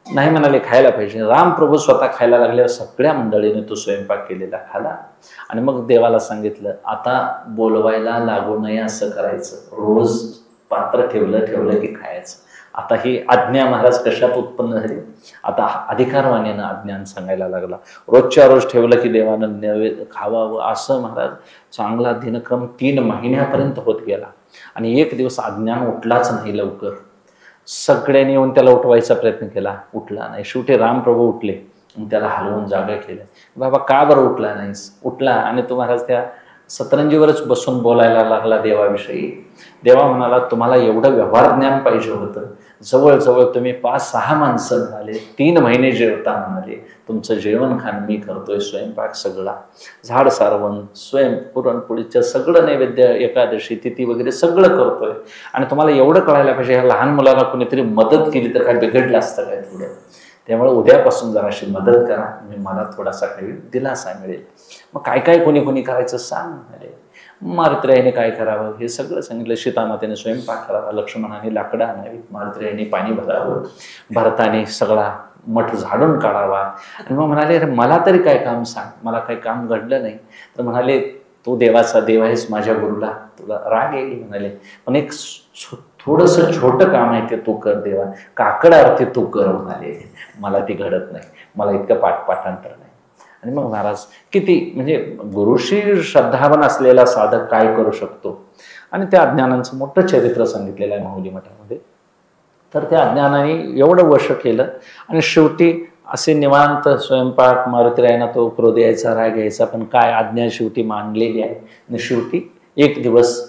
S1: नाही म्हणाले, खायला पाहिजे. रामप्रभू स्वतः खायला लागल्यावर सगळ्या मंडळीने तो स्वयंपाक केलेला खाला. आणि मग देवाला सांगितलं, आता बोलवायला लागू नये असं करायचं, रोज पात्र ठेवलं की खायचं. आता ही आज्ञा महाराज कशात उत्पन्न झाली, आता अधिकारवाणीनं अज्ञान सांगायला लागला. रोजच्या रोज ठेवलं की देवानं नैवेद्य खावावं, असं महाराज चांगला दिनक्रम 3 महिन्यापर्यंत होत गेला. आणि एक दिवस अज्ञान उठलाच नाही लवकर. सगळ्यांनी येऊन त्याला उठवायचा प्रयत्न केला, उठला नाही. शेवटी रामप्रभू उठले आणि त्याला हलवून जागा केलं. बाबा का बरं उठला नाहीस? उठला आणि तो महाराज त्या सतरंजीवरच बसून बोलायला लागला देवाविषयी. देवा म्हणाला, तुम्हाला एवढं व्यवहार ज्ञान पाहिजे होतं, जवळजवळ तुम्ही 5-6 माणसं म्हणाले, 3 महिने जेवता म्हणाले, तुमचं जेवण खाण मी करतोय, स्वयंपाक सगळा, झाड सारवण, पुरणपोळीचं सगळं नैवेद्य, एकादशी तिथी वगैरे सगळं करतोय, आणि तुम्हाला एवढं कळायला पाहिजे, ह्या लहान मुलाला कोणीतरी मदत केली तर काय बिघडलं असतं काय थोडं. त्यामुळे उद्यापासून जराशी मदत करा, म्हणजे मला थोडासा काही दिलासा मिळेल. मग काय काय कोणी कोणी करायचं सांग म्हणाले. मारुतीरायाने काय करावं हे सगळं सांगितलं. सीतामातेने स्वयंपाक करावा, लक्ष्मणाने लाकडं आणावी, मारुतीरायाने पाणी भरावं, भरताने सगळा मठ झाडून काढावा. आणि मग म्हणाले, अरे मला तरी काय काम सांग, मला काही काम घडलं नाही. तर म्हणाले, तू देवाचा देव आहेस, माझ्या गुरुला तुला राग येईल म्हणाले, पण एक थोडंसं छोटं काम आहे ते तू कर देवा, काकड आरती तू कर म्हणाले. मला ती घडत नाही, मला इतकं पाठांतर नाही. आणि मग महाराज किती म्हणजे गुरुशी श्रद्धावान असलेला साधक काय करू शकतो. आणि त्या अज्ञानांचं मोठं चरित्र सांगितलेलं आहे माहुली मठामध्ये. तर त्या अज्ञानाने एवढं वश केलं आणि शेवटी असे निवांत स्वयंपाक, मारुतीरायांना तो क्रोध यायचा, राग यायचा, पण काय आज्ञा शेवटी मांडलेली आहे. आणि शेवटी एक दिवस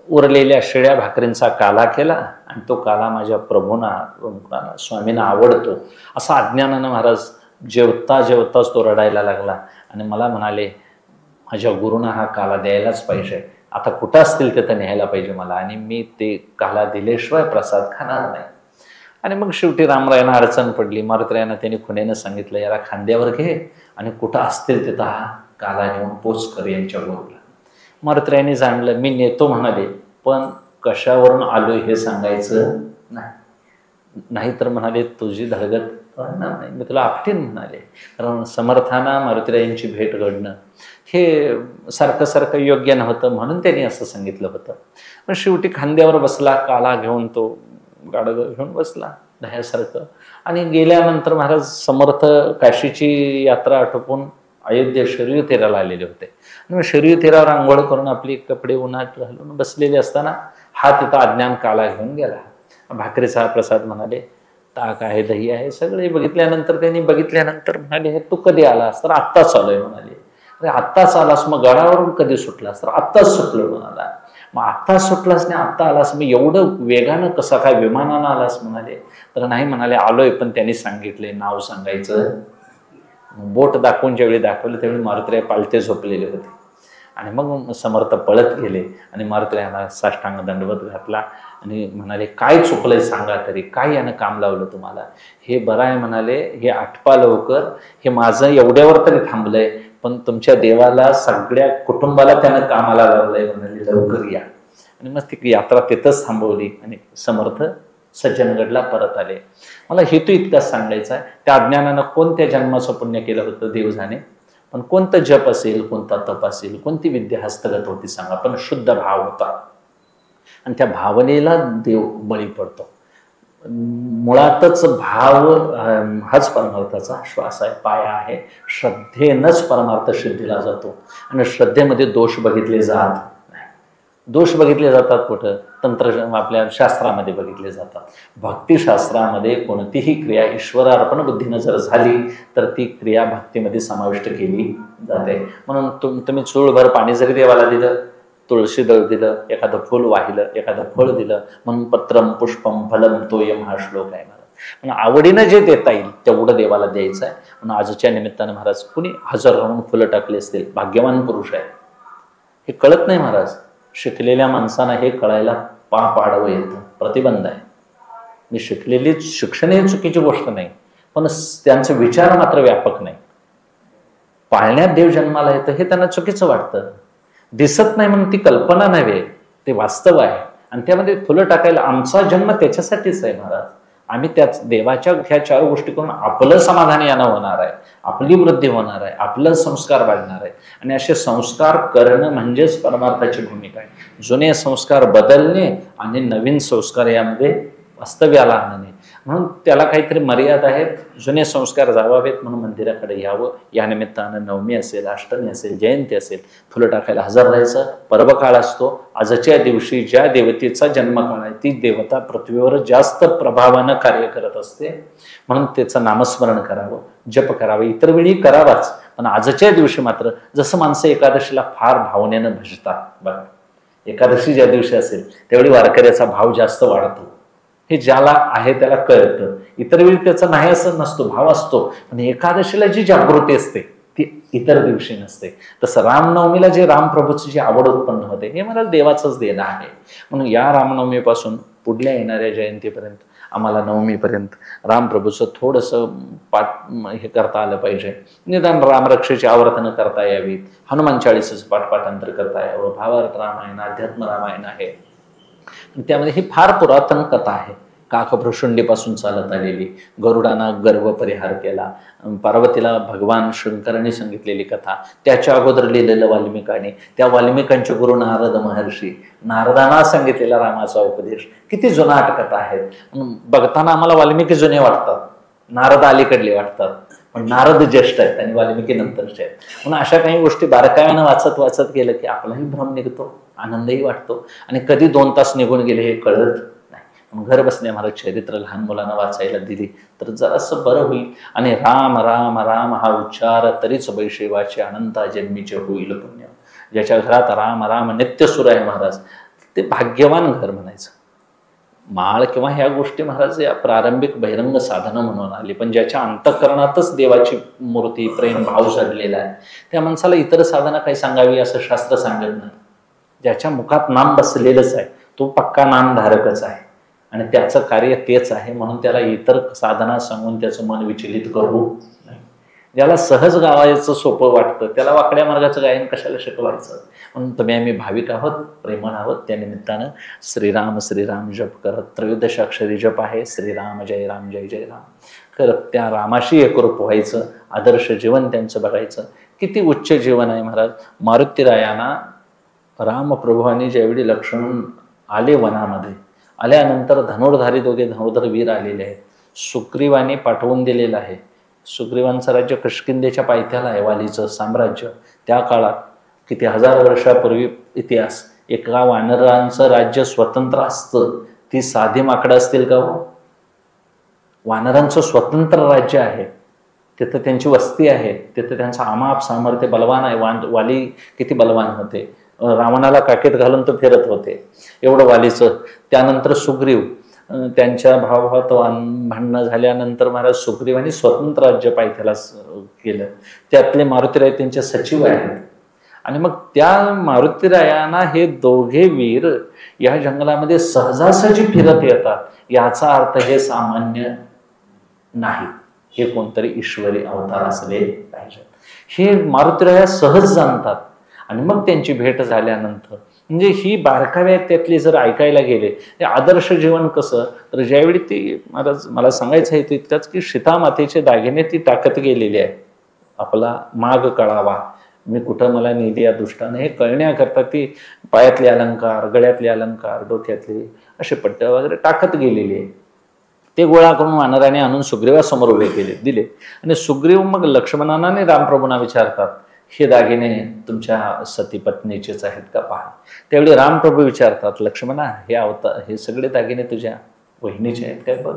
S1: उरलेल्या शिळ्या भाकरींचा काला केला आणि तो काला माझ्या प्रभूंना स्वामींना आवडतो असा अज्ञानानं महाराज जेवता जेवताच तो रडायला लागला. आणि मला म्हणाले, माझ्या गुरुंना हा काला द्यायलाच पाहिजे, आता कुठं असतील ते तर न्यायला पाहिजे मला, आणि मी ते काला दिल्याशिवाय प्रसाद खाणार नाही. आणि मग शेवटी रामरायांना अडचण पडली. मारुतीरायांना त्यांनी खुणेनं सांगितलं, याला खांद्यावर घे आणि कुठं असतील तिथं हा काला नेऊन पोच कर यांच्या गुरुला. मारुतीरायांनी जाणलं, मी नेतो म्हणाले, पण कशावरून आलोय हे सांगायचं नाही, तर म्हणाले तुझी धडगत कळणार नाही, मी तुला आपटीन म्हणाले. कारण समर्थांना मारुतीरायांची भेट घडणं हे सारखं सारखं योग्य नव्हतं, म्हणून त्यांनी असं सांगितलं होतं. पण शेवटी खांद्यावर बसला, काला घेऊन तो गाडग घेऊन बसला दह्यासारखं. आणि गेल्यानंतर महाराज समर्थ काशीची यात्रा आटोपून अयोध्या शरीर तेराला आलेले होते. आणि शरीर तेरावर आंघोळ करून आपली कपडे उन्हात घालून बसलेले असताना हा तिथं अज्ञान काला घेऊन गेला. भाकरीचा प्रसाद म्हणाले, ताक आहे, दही आहे, सगळे बघितल्यानंतर त्यांनी बघितल्यानंतर म्हणाले, हे तू कधी आलास? तर आत्ताच आलोय म्हणाले. अरे आत्ताच आलास, मग गडावरून कधी सुटलास? तर आत्ताच सुटलो म्हणाला. मग आत्ता सुटलास नाही आत्ता आलास, मग एवढं वेगानं कसा काय विमानानं आलास म्हणाले. तर नाही म्हणाले, आलोय, पण त्यांनी सांगितले नाव सांगायचं. बोट दाखवून ज्यावेळी दाखवलं त्यावेळी मारुतीराय पालथे झोपलेले होते. आणि मग समर्थ पळत गेले आणि मारुतीरायांना साष्टांग दंडवत घातला आणि म्हणाले, काय चुकलंय सांगा तरी, काय यानं काम लावलं तुम्हाला? हे बरं आहे म्हणाले, हे आटपा लवकर, हे माझं एवढ्यावर तरी थांबलंय, पण तुमच्या देवाला सगळ्या कुटुंबाला त्यानं कामाला लावलंय म्हणाले, लवकर या. आणि मग ती यात्रा तिथंच थांबवली आणि समर्थ सज्जनगडला परत आले. मला हेतू इतकाच सांगायचा आहे, त्या अज्ञानानं कोणत्या जन्माचं पुण्य केलं होतं देव जाणे, पण कोणतं जप असेल, कोणता तप असेल, कोणती विद्या हस्तगत होती सांगा, पण शुद्ध भाव होता. आणि त्या भावनेला देव बळी पडतो. मुळातच भाव हाच परमार्थाचा श्वास आहे, पाया आहे. श्रद्धेनंच परमार्थ सिद्धीला जातो. आणि श्रद्धेमध्ये दोष बघितले जात नाही. दोष बघितले जातात कुठं? तंत्र आपल्या शास्त्रामध्ये बघितले जातात. भक्तिशास्त्रामध्ये कोणतीही क्रिया ईश्वरार्पण बुद्धीनं जर झाली तर ती क्रिया भक्तीमध्ये समाविष्ट केली जाते. म्हणून तुम्ही चूळभर पाणी जरी देवाला दिलं, तुळशी दळ दिलं, एखादं फूल वाहिलं, एखादं फळ दिलं, म्हणून पत्रम पुष्पम फलम तोयम हा श्लोक आहे महाराज. म्हणून आवडीनं जे देता येईल तेवढं देवाला द्यायचं आहे. म्हणून आजच्या निमित्तानं महाराज कुणी हजर राहून फुलं टाकली असतील, भाग्यवान पुरुष आहे. हे कळत नाही महाराज. शिकलेल्या माणसांना हे कळायला पाप आडवं येतं, प्रतिबंध आहे. मी शिक्षण ही चुकीची गोष्ट नाही, पण त्यांचे विचार मात्र व्यापक नाही. पाळण्यात देव जन्माला येतं हे त्यांना चुकीचं वाटतं. दिसत नाही म्हणून ती कल्पना नव्हे, ते वास्तव आहे. आणि त्यामध्ये फुलं टाकायला आमचा जन्म त्याच्यासाठीच आहे महाराज. आम्ही त्याच देवाच्या ह्या चार गोष्टी करून आपलं समाधान यानं होणार आहे, आपली वृद्धी होणार आहे, आपलं संस्कार वाढणार आहे. आणि असे संस्कार करणं म्हणजेच परमार्थाची भूमिका आहे. जुने संस्कार बदलणे आणि नवीन संस्कार यामध्ये वास्तव्याला आणणे. म्हणून त्याला काहीतरी मर्यादा आहेत. जुने संस्कार जावावेत म्हणून मंदिराकडे यावं. या निमित्तानं नवमी असेल, अष्टमी असेल, जयंती असेल, फुलं टाकायला हजर राहायचं. पर्वकाळ असतो. आजच्या दिवशी ज्या देवतेचा जन्मकाळ आहे ती देवता पृथ्वीवर जास्त प्रभावानं कार्य करत असते. म्हणून त्याचं नामस्मरण करावं, जप करावं. इतर वेळी करावाच, पण आजच्या दिवशी मात्र जसं माणसं एकादशीला फार भावनेनं भजतात बघा, एकादशी ज्या दिवशी असेल त्यावेळी वारकऱ्याचा भाव जास्त वाढतो. हे ज्याला आहे त्याला कळतं. इतर वेळी त्याचा नाही असं नसतो, भाव असतो. पण एकादशीला जी जागृती असते ती इतर दिवशी नसते. तसं रामनवमीला जे रामप्रभूची जी आवड उत्पन्न होते हे मला देवाचंच देणं आहे. म्हणून या रामनवमीपासून पुढल्या येणाऱ्या जयंतीपर्यंत आम्हाला नवमीपर्यंत रामप्रभूचं थोडंसं हे करता आलं पाहिजे, निदान रामरक्षेची आवर्तनं करता यावीत, हनुमान चाळीसाचं पाठांतर करता यावं, भावार्थ रामायण, अध्यात्म रामायण आहे. त्यामध्ये ही फार पुरातन कथा आहे, काकभ्रुशुंडीपासून चालत आलेली. गरुडांना गर्व परिहार केला, पार्वतीला भगवान शंकरांनी सांगितलेली कथा, त्याच्या अगोदर लिहिलेलं वाल्मिकाने, त्या वाल्मिकांचे गुरु नारद महर्षी, नारदांना सांगितलेला रामाचा उपदेश. किती जुनाट कथा आहेत. बघताना आम्हाला वाल्मिकी जुने वाटतात, नारद अलीकडले वाटतात, पण नारद ज्येष्ठ आहेत आणि वाल्मिकी नंतरचे आहेत. म्हणून अशा काही गोष्टी बारकाव्यानं वाचत वाचत गेलं की आपलाही भ्रम निघतो, आनंदही वाटतो, आणि कधी 2 तास निघून गेले हे कळत नाही. घर बसल्या मला चरित्र लहान मुलांना वाचायला दिली तर जरासं बरं होईल. आणि राम राम राम हा उच्चार तरीच वैशिवाचे अनंता जन्मीचे होईल पुण्य. ज्याच्या घरात राम राम नित्य सुरू आहे महाराज, ते भाग्यवान घर म्हणायचं. माळ किंवा ह्या गोष्टी महाराज या प्रारंभिक बहिरंग साधनं म्हणून आली, पण ज्याच्या अंतःकरणातच देवाची मूर्ती प्रेम भाव जडलेला आहे त्या माणसाला इतर साधनं काही सांगावी असं शास्त्र सांगत नाही. ज्याच्या मुखात नाम बसलेलंच आहे तो पक्का नामधारकच आहे आणि त्याचं कार्य तेच आहे, म्हणून त्याला इतर साधना सांगून त्याचं मन विचलित करू नाही. ज्याला सहज गावायचं सोपं वाटतं त्याला वाकड्या मार्गाचं गायन कशाला शिकवायचं. म्हणून तुम्ही आम्ही भाविक आहोत, प्रेमळ आहोत, त्या निमित्तानं श्रीराम श्रीराम जप करत, त्रयोदशाक्षरी जप आहे, श्रीराम जय राम जय जय राम करत त्या रामाशी एकरूप व्हायचं, आदर्श जीवन त्यांचं बघायचं. किती उच्च जीवन आहे महाराज. मारुतीरायांना रामप्रभूंनी ज्यावेळी लक्ष्मण आले वनामध्ये, आल्यानंतर धनुर्धारी दोघे धनुर्धर वीर आलेले आहेत, सुग्रीवाने पाठवून दिलेलं आहे. सुग्रीवांचं राज्य किष्किंधेच्या पायथ्याला आहे, वालीचं साम्राज्य. त्या काळात किती 1000 वर्षापूर्वी इतिहास, एका वानरांचं राज्य स्वतंत्र असतं, ती साधी माकडं असतील का हो? वानरांचं स्वतंत्र राज्य आहे, तिथं त्यांची वस्ती आहे, तिथं त्यांचं आमाप सामर्थ्य बलवान आहे. वाली किती बलवान होते, रावणाला काकेत घालून तो फिरत होते, एवढं वालीचं. त्यानंतर सुग्रीव, त्यांच्या भावाभावात भांडणं झाल्यानंतर महाराज सुग्रीवांनी स्वतंत्र राज्य पायथ्याला केलं. त्यातले मारुतीराय त्यांचे सचिव आहेत. आणि मग त्या मारुतीरायांना हे दोघे वीर या जंगलामध्ये सहजासहजी फिरत येतात, याचा अर्थ हे सामान्य नाही, हे कोणतरी ईश्वरी अवतार असले पाहिजे. हे मारुतीराया सहज जाणतात. आणि मग त्यांची भेट झाल्यानंतर म्हणजे ही बारकाव्यात त्यातली जर ऐकायला गेले ते आदर्श जीवन कसं, तर ज्यावेळी ती महाराज मला सांगायचं आहे तितकंच की सीतामातेचे दागिने ती टाकत गेलेली आहे. आपला माग कळावा, मी कुठं मला नेली या दुष्टाने हे कळण्याकरता ती पायातले अलंकार, गळ्यातले अलंकार, डोक्यातले असे पट्ट्या वगैरे टाकत गेलेली आहे. ते गोळा करून वानराने आणून सुग्रीवासमोर उभे केले दिले. आणि सुग्रीव मग लक्ष्मणांना आणि रामप्रभूंना विचारतात, हे दागिने तुमच्या सती पत्नीचेच आहेत का पहा. त्यावेळी रामप्रभू विचारतात, लक्ष्मणा हे सगळे दागिने तुझ्या बहिणीचे आहेत काय बघ.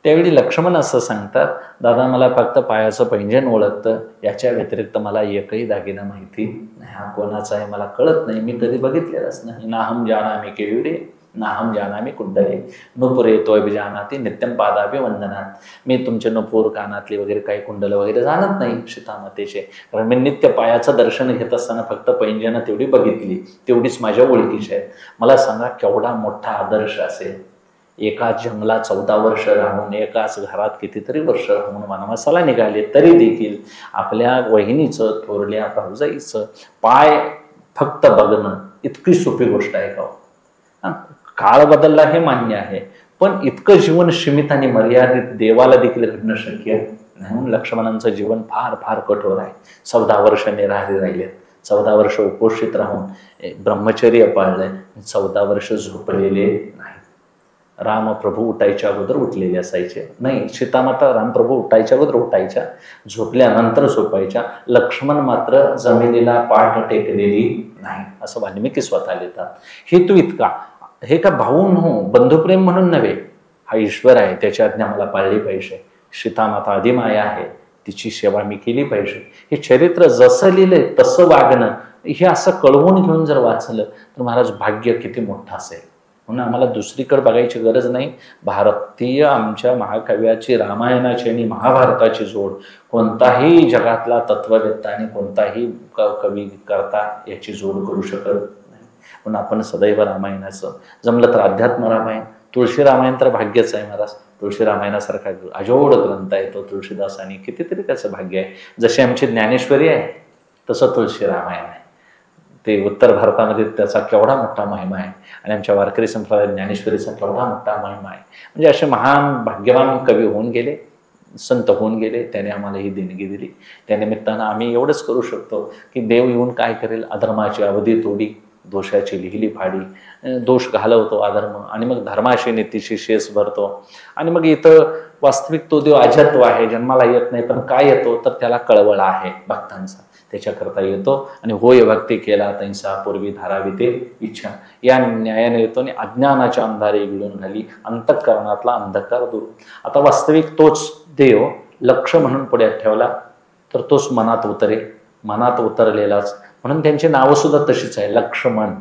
S1: त्यावेळी लक्ष्मण असं सांगतात, दादा मला फक्त पायाचं पैंजण ओळखतं, याच्या व्यतिरिक्त मला एकही दागिना माहिती नाही, हा कोणाचा आहे मला कळत नाही, मी कधी बघितलेलाच नाही. नाहम जानामि केयुरे नाहम जानामि कुंडले नुपुरे तोयभिजानाति नित्यम पादाभि वंदनात. मी तुमचे नुपूर कानातली वगैरे काही कुंडल वगैरे जाणत नाही सीतामातेचे, कारण मी नित्य पायाचं दर्शन घेत असताना फक्त पैंजण तेवढी बघितली, तेवढीच माझ्या ओळखीची आहे. मला सांगा केवढा मोठा आदर्श असेल. एकाच जंगलात 14 वर्ष राहून, एकाच घरात कितीतरी वर्ष राहून वनवासाला निघाले, तरी देखील आपल्या वहिनीचं, थोरल्या भाऊजाईचं पाय फक्त बघणं इतकी सोपी गोष्ट आहे का. काळ बदलला हे मान्य आहे, पण इतकं जीवन सीमित आणि मर्यादित देवाला देखील घडणं शक्य नाही. लक्ष्मणांचं जीवन फार फार कठोर आहे. 14 वर्ष निराहारी राहिले, 14 वर्ष उपोषित राहून ब्रह्मचर्य पाळलंय, 14 वर्ष झोपलेले नाही. रामप्रभू उठायच्या अगोदर उठलेले असायचे नाही, सीतामाता रामप्रभू उठायच्या अगोदर उठायच्या, झोपल्यानंतर झोपायच्या. लक्ष्मण मात्र जमिनीला पाठ टेकलेली नाही, असं वाल्मिकी स्वतः लिहितात. हेतू इतका, हे का भाऊ हो बंधुप्रेम म्हणून नव्हे, हा ईश्वर आहे, त्याची आज्ञा मला पाळली पाहिजे. सीतामाता अधिमाया आहे, तिची सेवा मी केली पाहिजे. हे चरित्र जसं लिहिलंय तसं वागणं, हे असं कळवून घेऊन जर वाचलं तर महाराज भाग्य किती मोठं असेल. म्हणून आम्हाला दुसरीकडे बघायची गरज नाही. भारतीय आमच्या महाकाव्याची, रामायणाची आणि महाभारताची जोड कोणताही जगातला तत्ववेत्ता आणि कोणताही कवी करता याची जोड करू शकत नाही. म्हणून आपण सदैव रामायणाचं, जमलं तर अध्यात्म रामायण, तुळशी रामायण तर भाग्यच आहे महाराज. तुळशी रामायणासारखा अजोड ग्रंथ आहे तो तुळशीदासांनी, कितीतरी त्याचं भाग्य आहे. जशी आमची ज्ञानेश्वरी आहे तसं तुळशी रामायण आहे. ते उत्तर भारतामध्ये त्याचा केवढा मोठा महिमा आहे आणि आमच्या वारकरी संप्रदायात ज्ञानेश्वरीचा केवढा मोठा महिमा आहे. म्हणजे असे महान भाग्यवान कवी होऊन गेले, संत होऊन गेले, त्याने आम्हाला ही देणगी दिली. त्या निमित्तानं आम्ही एवढंच करू शकतो की देव येऊन काय करेल, अधर्माची अवधी तोडी, दोषाची लिहिली फाडी, दोष घालवतो अधर्म, आणि मग धर्माशी नीतीशी शेस भरतो. आणि मग इथं वास्तविक तो देव अजत्व आहे, जन्माला येत नाही, पण काय येतो तर त्याला कळवळ आहे भक्तांचा, त्याच्याकरता येतो. आणि होय भक्ती केला तैसा पूर्वी धारावी ते इच्छा, या न्यायाने येतो आणि अज्ञानाच्या अंधारे गिळून घाली अंतःकरणातला अंधकार दूर. आता वास्तविक तोच देव लक्ष म्हणून पुढे ठेवला तर तोच मनात उतरे, मनात उतरलेलाच, म्हणून त्यांची नावं सुद्धा तशीच आहे, लक्ष्मण.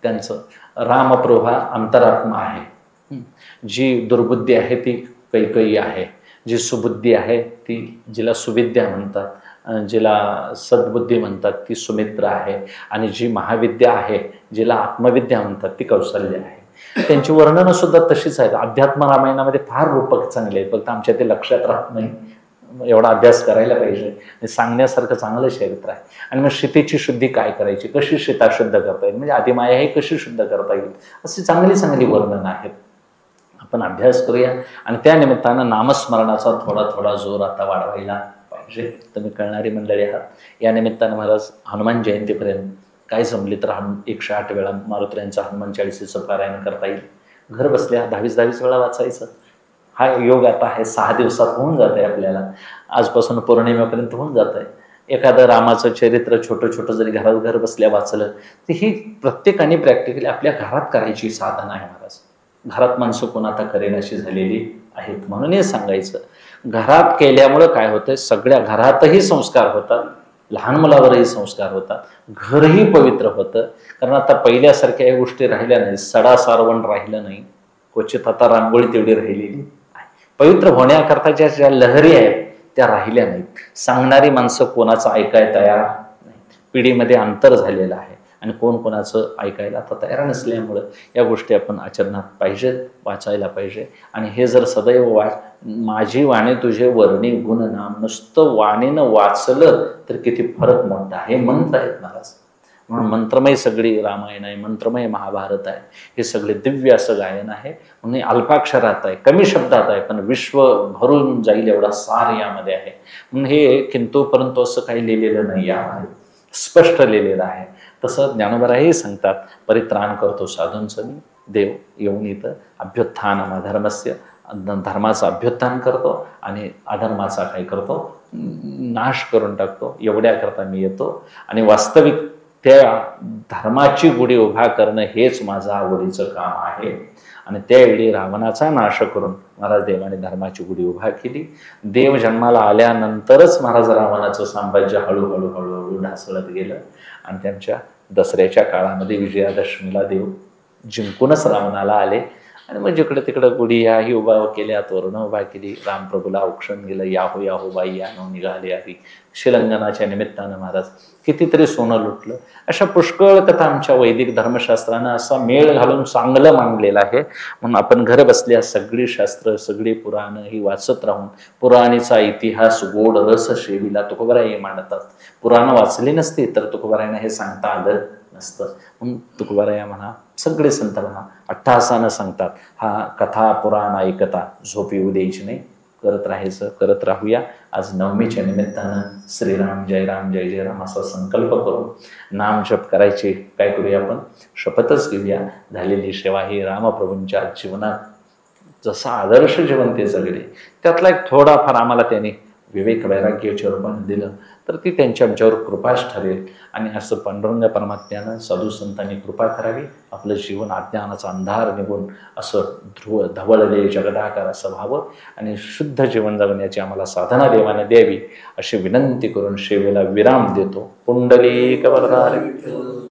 S1: त्यांचं रामप्रभा अंतरात्मा आहे. जी दुर्बुद्धी आहे ती कैकयी आहे, जी सुबुद्धी आहे ती, जिला सुविद्या म्हणतात, जिला सद्बुद्धी म्हणतात ती सुमित्रा आहे, आणि जी महाविद्या आहे, जिला आत्मविद्या म्हणतात ती कौशल्य आहे. त्यांची वर्णनं सुद्धा तशीच आहेत. अध्यात्म रामायणामध्ये फार रूपक चांगले आहेत, फक्त आमच्या ते लक्षात राहत नाही. एवढा अभ्यास करायला पाहिजे, सांगण्यासारखं चांगलं चरित्र आहे. आणि मग सीतेची शुद्धी काय करायची, कशी सीता शुद्ध करता येईल, म्हणजे आदिमाया हे कशी शुद्ध करता येईल, अशी चांगली चांगली वर्णनं आहेत. आपण अभ्यास करूया आणि त्या निमित्तानं नामस्मरणाचा थोडा थोडा जोर आता वाढवायला पाहिजे. तुम्ही कळणारी मंडळी आहात. या निमित्तानं महाराज हनुमान जयंतीपर्यंत काय जमली तर 108 वेळा मारुतींचा हनुमान चाळीसीचं पारायण करता येईल. घर बसल्या 22 वेळा वाचायचं. हा योग आता आहे, 6 दिवसात होऊन जात आहे आपल्याला. आजपासून पौर्णिमेपर्यंत होऊन जात आहे. एखादं रामाचं चरित्र छोटं छोटं जरी घरात घर बसल्या वाचलं तर ही प्रत्येकाने प्रॅक्टिकली आपल्या घरात करायची साधना आहे महाराज. घरात माणसं कोण आता करेन अशी झालेली आहेत, म्हणून हे सांगायचं. घरात केल्यामुळं काय होतंय, सगळ्या घरातही संस्कार होतात, लहान मुलावरही संस्कार होतात, घरही पवित्र होतं. कारण आता पहिल्यासारख्या या गोष्टी राहिल्या नाही, सडा सारवण राहिलं नाही, क्वचित आता रांगोळी तेवढी राहिलेली आहे. पवित्र होण्याकरता ज्या लहरी आहेत त्या राहिल्या नाहीत. सांगणारी माणसं कोणाचं ऐकाय तयार नाही. पिढीमध्ये अंतर झालेलं आहे आणि कोण कोणाचं ऐकायला आता तयार नसल्यामुळं या गोष्टी आपण आचरणात पाहिजेत, वाचायला पाहिजे. आणि हे जर सदैव माझी वाणी तुझे वर्णी गुण नाम, नुसतं वाणीनं वाचलं तर किती फरक मोठा. हे मंत्र आहेत महाराज. म्हणून मंत्रमय सगळी रामायण आहे, मंत्रमय महाभारत आहे. हे सगळे दिव्य असं गायन आहे. म्हणून अल्पाक्षरात आहे, कमी शब्दात आहे, पण विश्व भरून जाईल एवढा सार यामध्ये आहे. म्हणून हे किंतु परंतु असं काही लिहिलेलं नाही, यामध्ये स्पष्ट लिहिलेलं आहे. तसं ज्ञानोबराही सांगतात, परित्राण करतो साधूंचं मी, देव येऊन इथं अभ्युत्थान अधर्मस्य, धर्माचा अभ्युत्थान करतो आणि अधर्माचा काय करतो, नाश करून टाकतो. एवढ्याकरता मी येतो आणि वास्तविक त्या धर्माची गुढी उभा करणं हेच माझं आवडीचं काम आहे. आणि त्यावेळी रावणाचा नाश करून महाराज देवाने धर्माची गुढी उभा केली. देव जन्माला आल्यानंतरच महाराज रावणाचं साम्राज्य हळूहळू हळूहळू ढासळत गेलं आणि त्यांच्या दसऱ्याच्या काळामध्ये विजयादशमीला देव जिंकूनच रावणाला आले. आणि मग जिकडे तिकडं गुढी ह्याही उभा केल्या, तोरणं उभा केली. रामप्रभूला औक्षण गेलं, याहो याहो बाई यानो निघाले आधी. शिलंगनाच्या निमित्तानं महाराज कितीतरी सोनं लुटलं. अशा पुष्कळ कथा आमच्या वैदिक धर्मशास्त्रानं असा मेळ घालून चांगलं मांडलेलं आहे. म्हणून आपण घर बसल्या सगळी शास्त्र, सगळी पुराणं ही वाचत राहून पुराणीचा इतिहास गोड रस शेवीला तुकोबाराय मांडतात. पुराणं वाचली नसती तर तुकोबारायांना हे सांगता आलं नसतं. म्हणून तुकोबाराया म्हणा, सगळे संत म्हणा, अट्टहासानं सांगतात, हा कथा पुराण ऐकता झोप येऊ द्यायची नाही, करत राहायचं, करत राहूया. आज नवमीच्या निमित्तानं श्रीराम जय राम जय जय राम असा संकल्प करून नाम जप करायचे काय करूया, आपण शपथच घेऊया. झालेली सेवा ही रामप्रभूंच्या जीवनात जसा आदर्श जीवन ते जगले, त्यातला एक थोडाफार आम्हाला त्यांनी विवेक वैराग्याच्या रूपाने दिलं तर ती त्यांच्या आमच्यावर कृपाच ठरेल. आणि असं पांडुरंग परमात्म्यानं साधू संतांनी कृपा करावी. आपलं जीवन अज्ञानाचा अंधार निघून असं ध्रुव धवळले जगदाकार असं व्हावं आणि शुद्ध जीवन जगण्याची आम्हाला साधना देवाने द्यावी अशी विनंती करून सेवेला विराम देतो. पुंडलिक वरदारी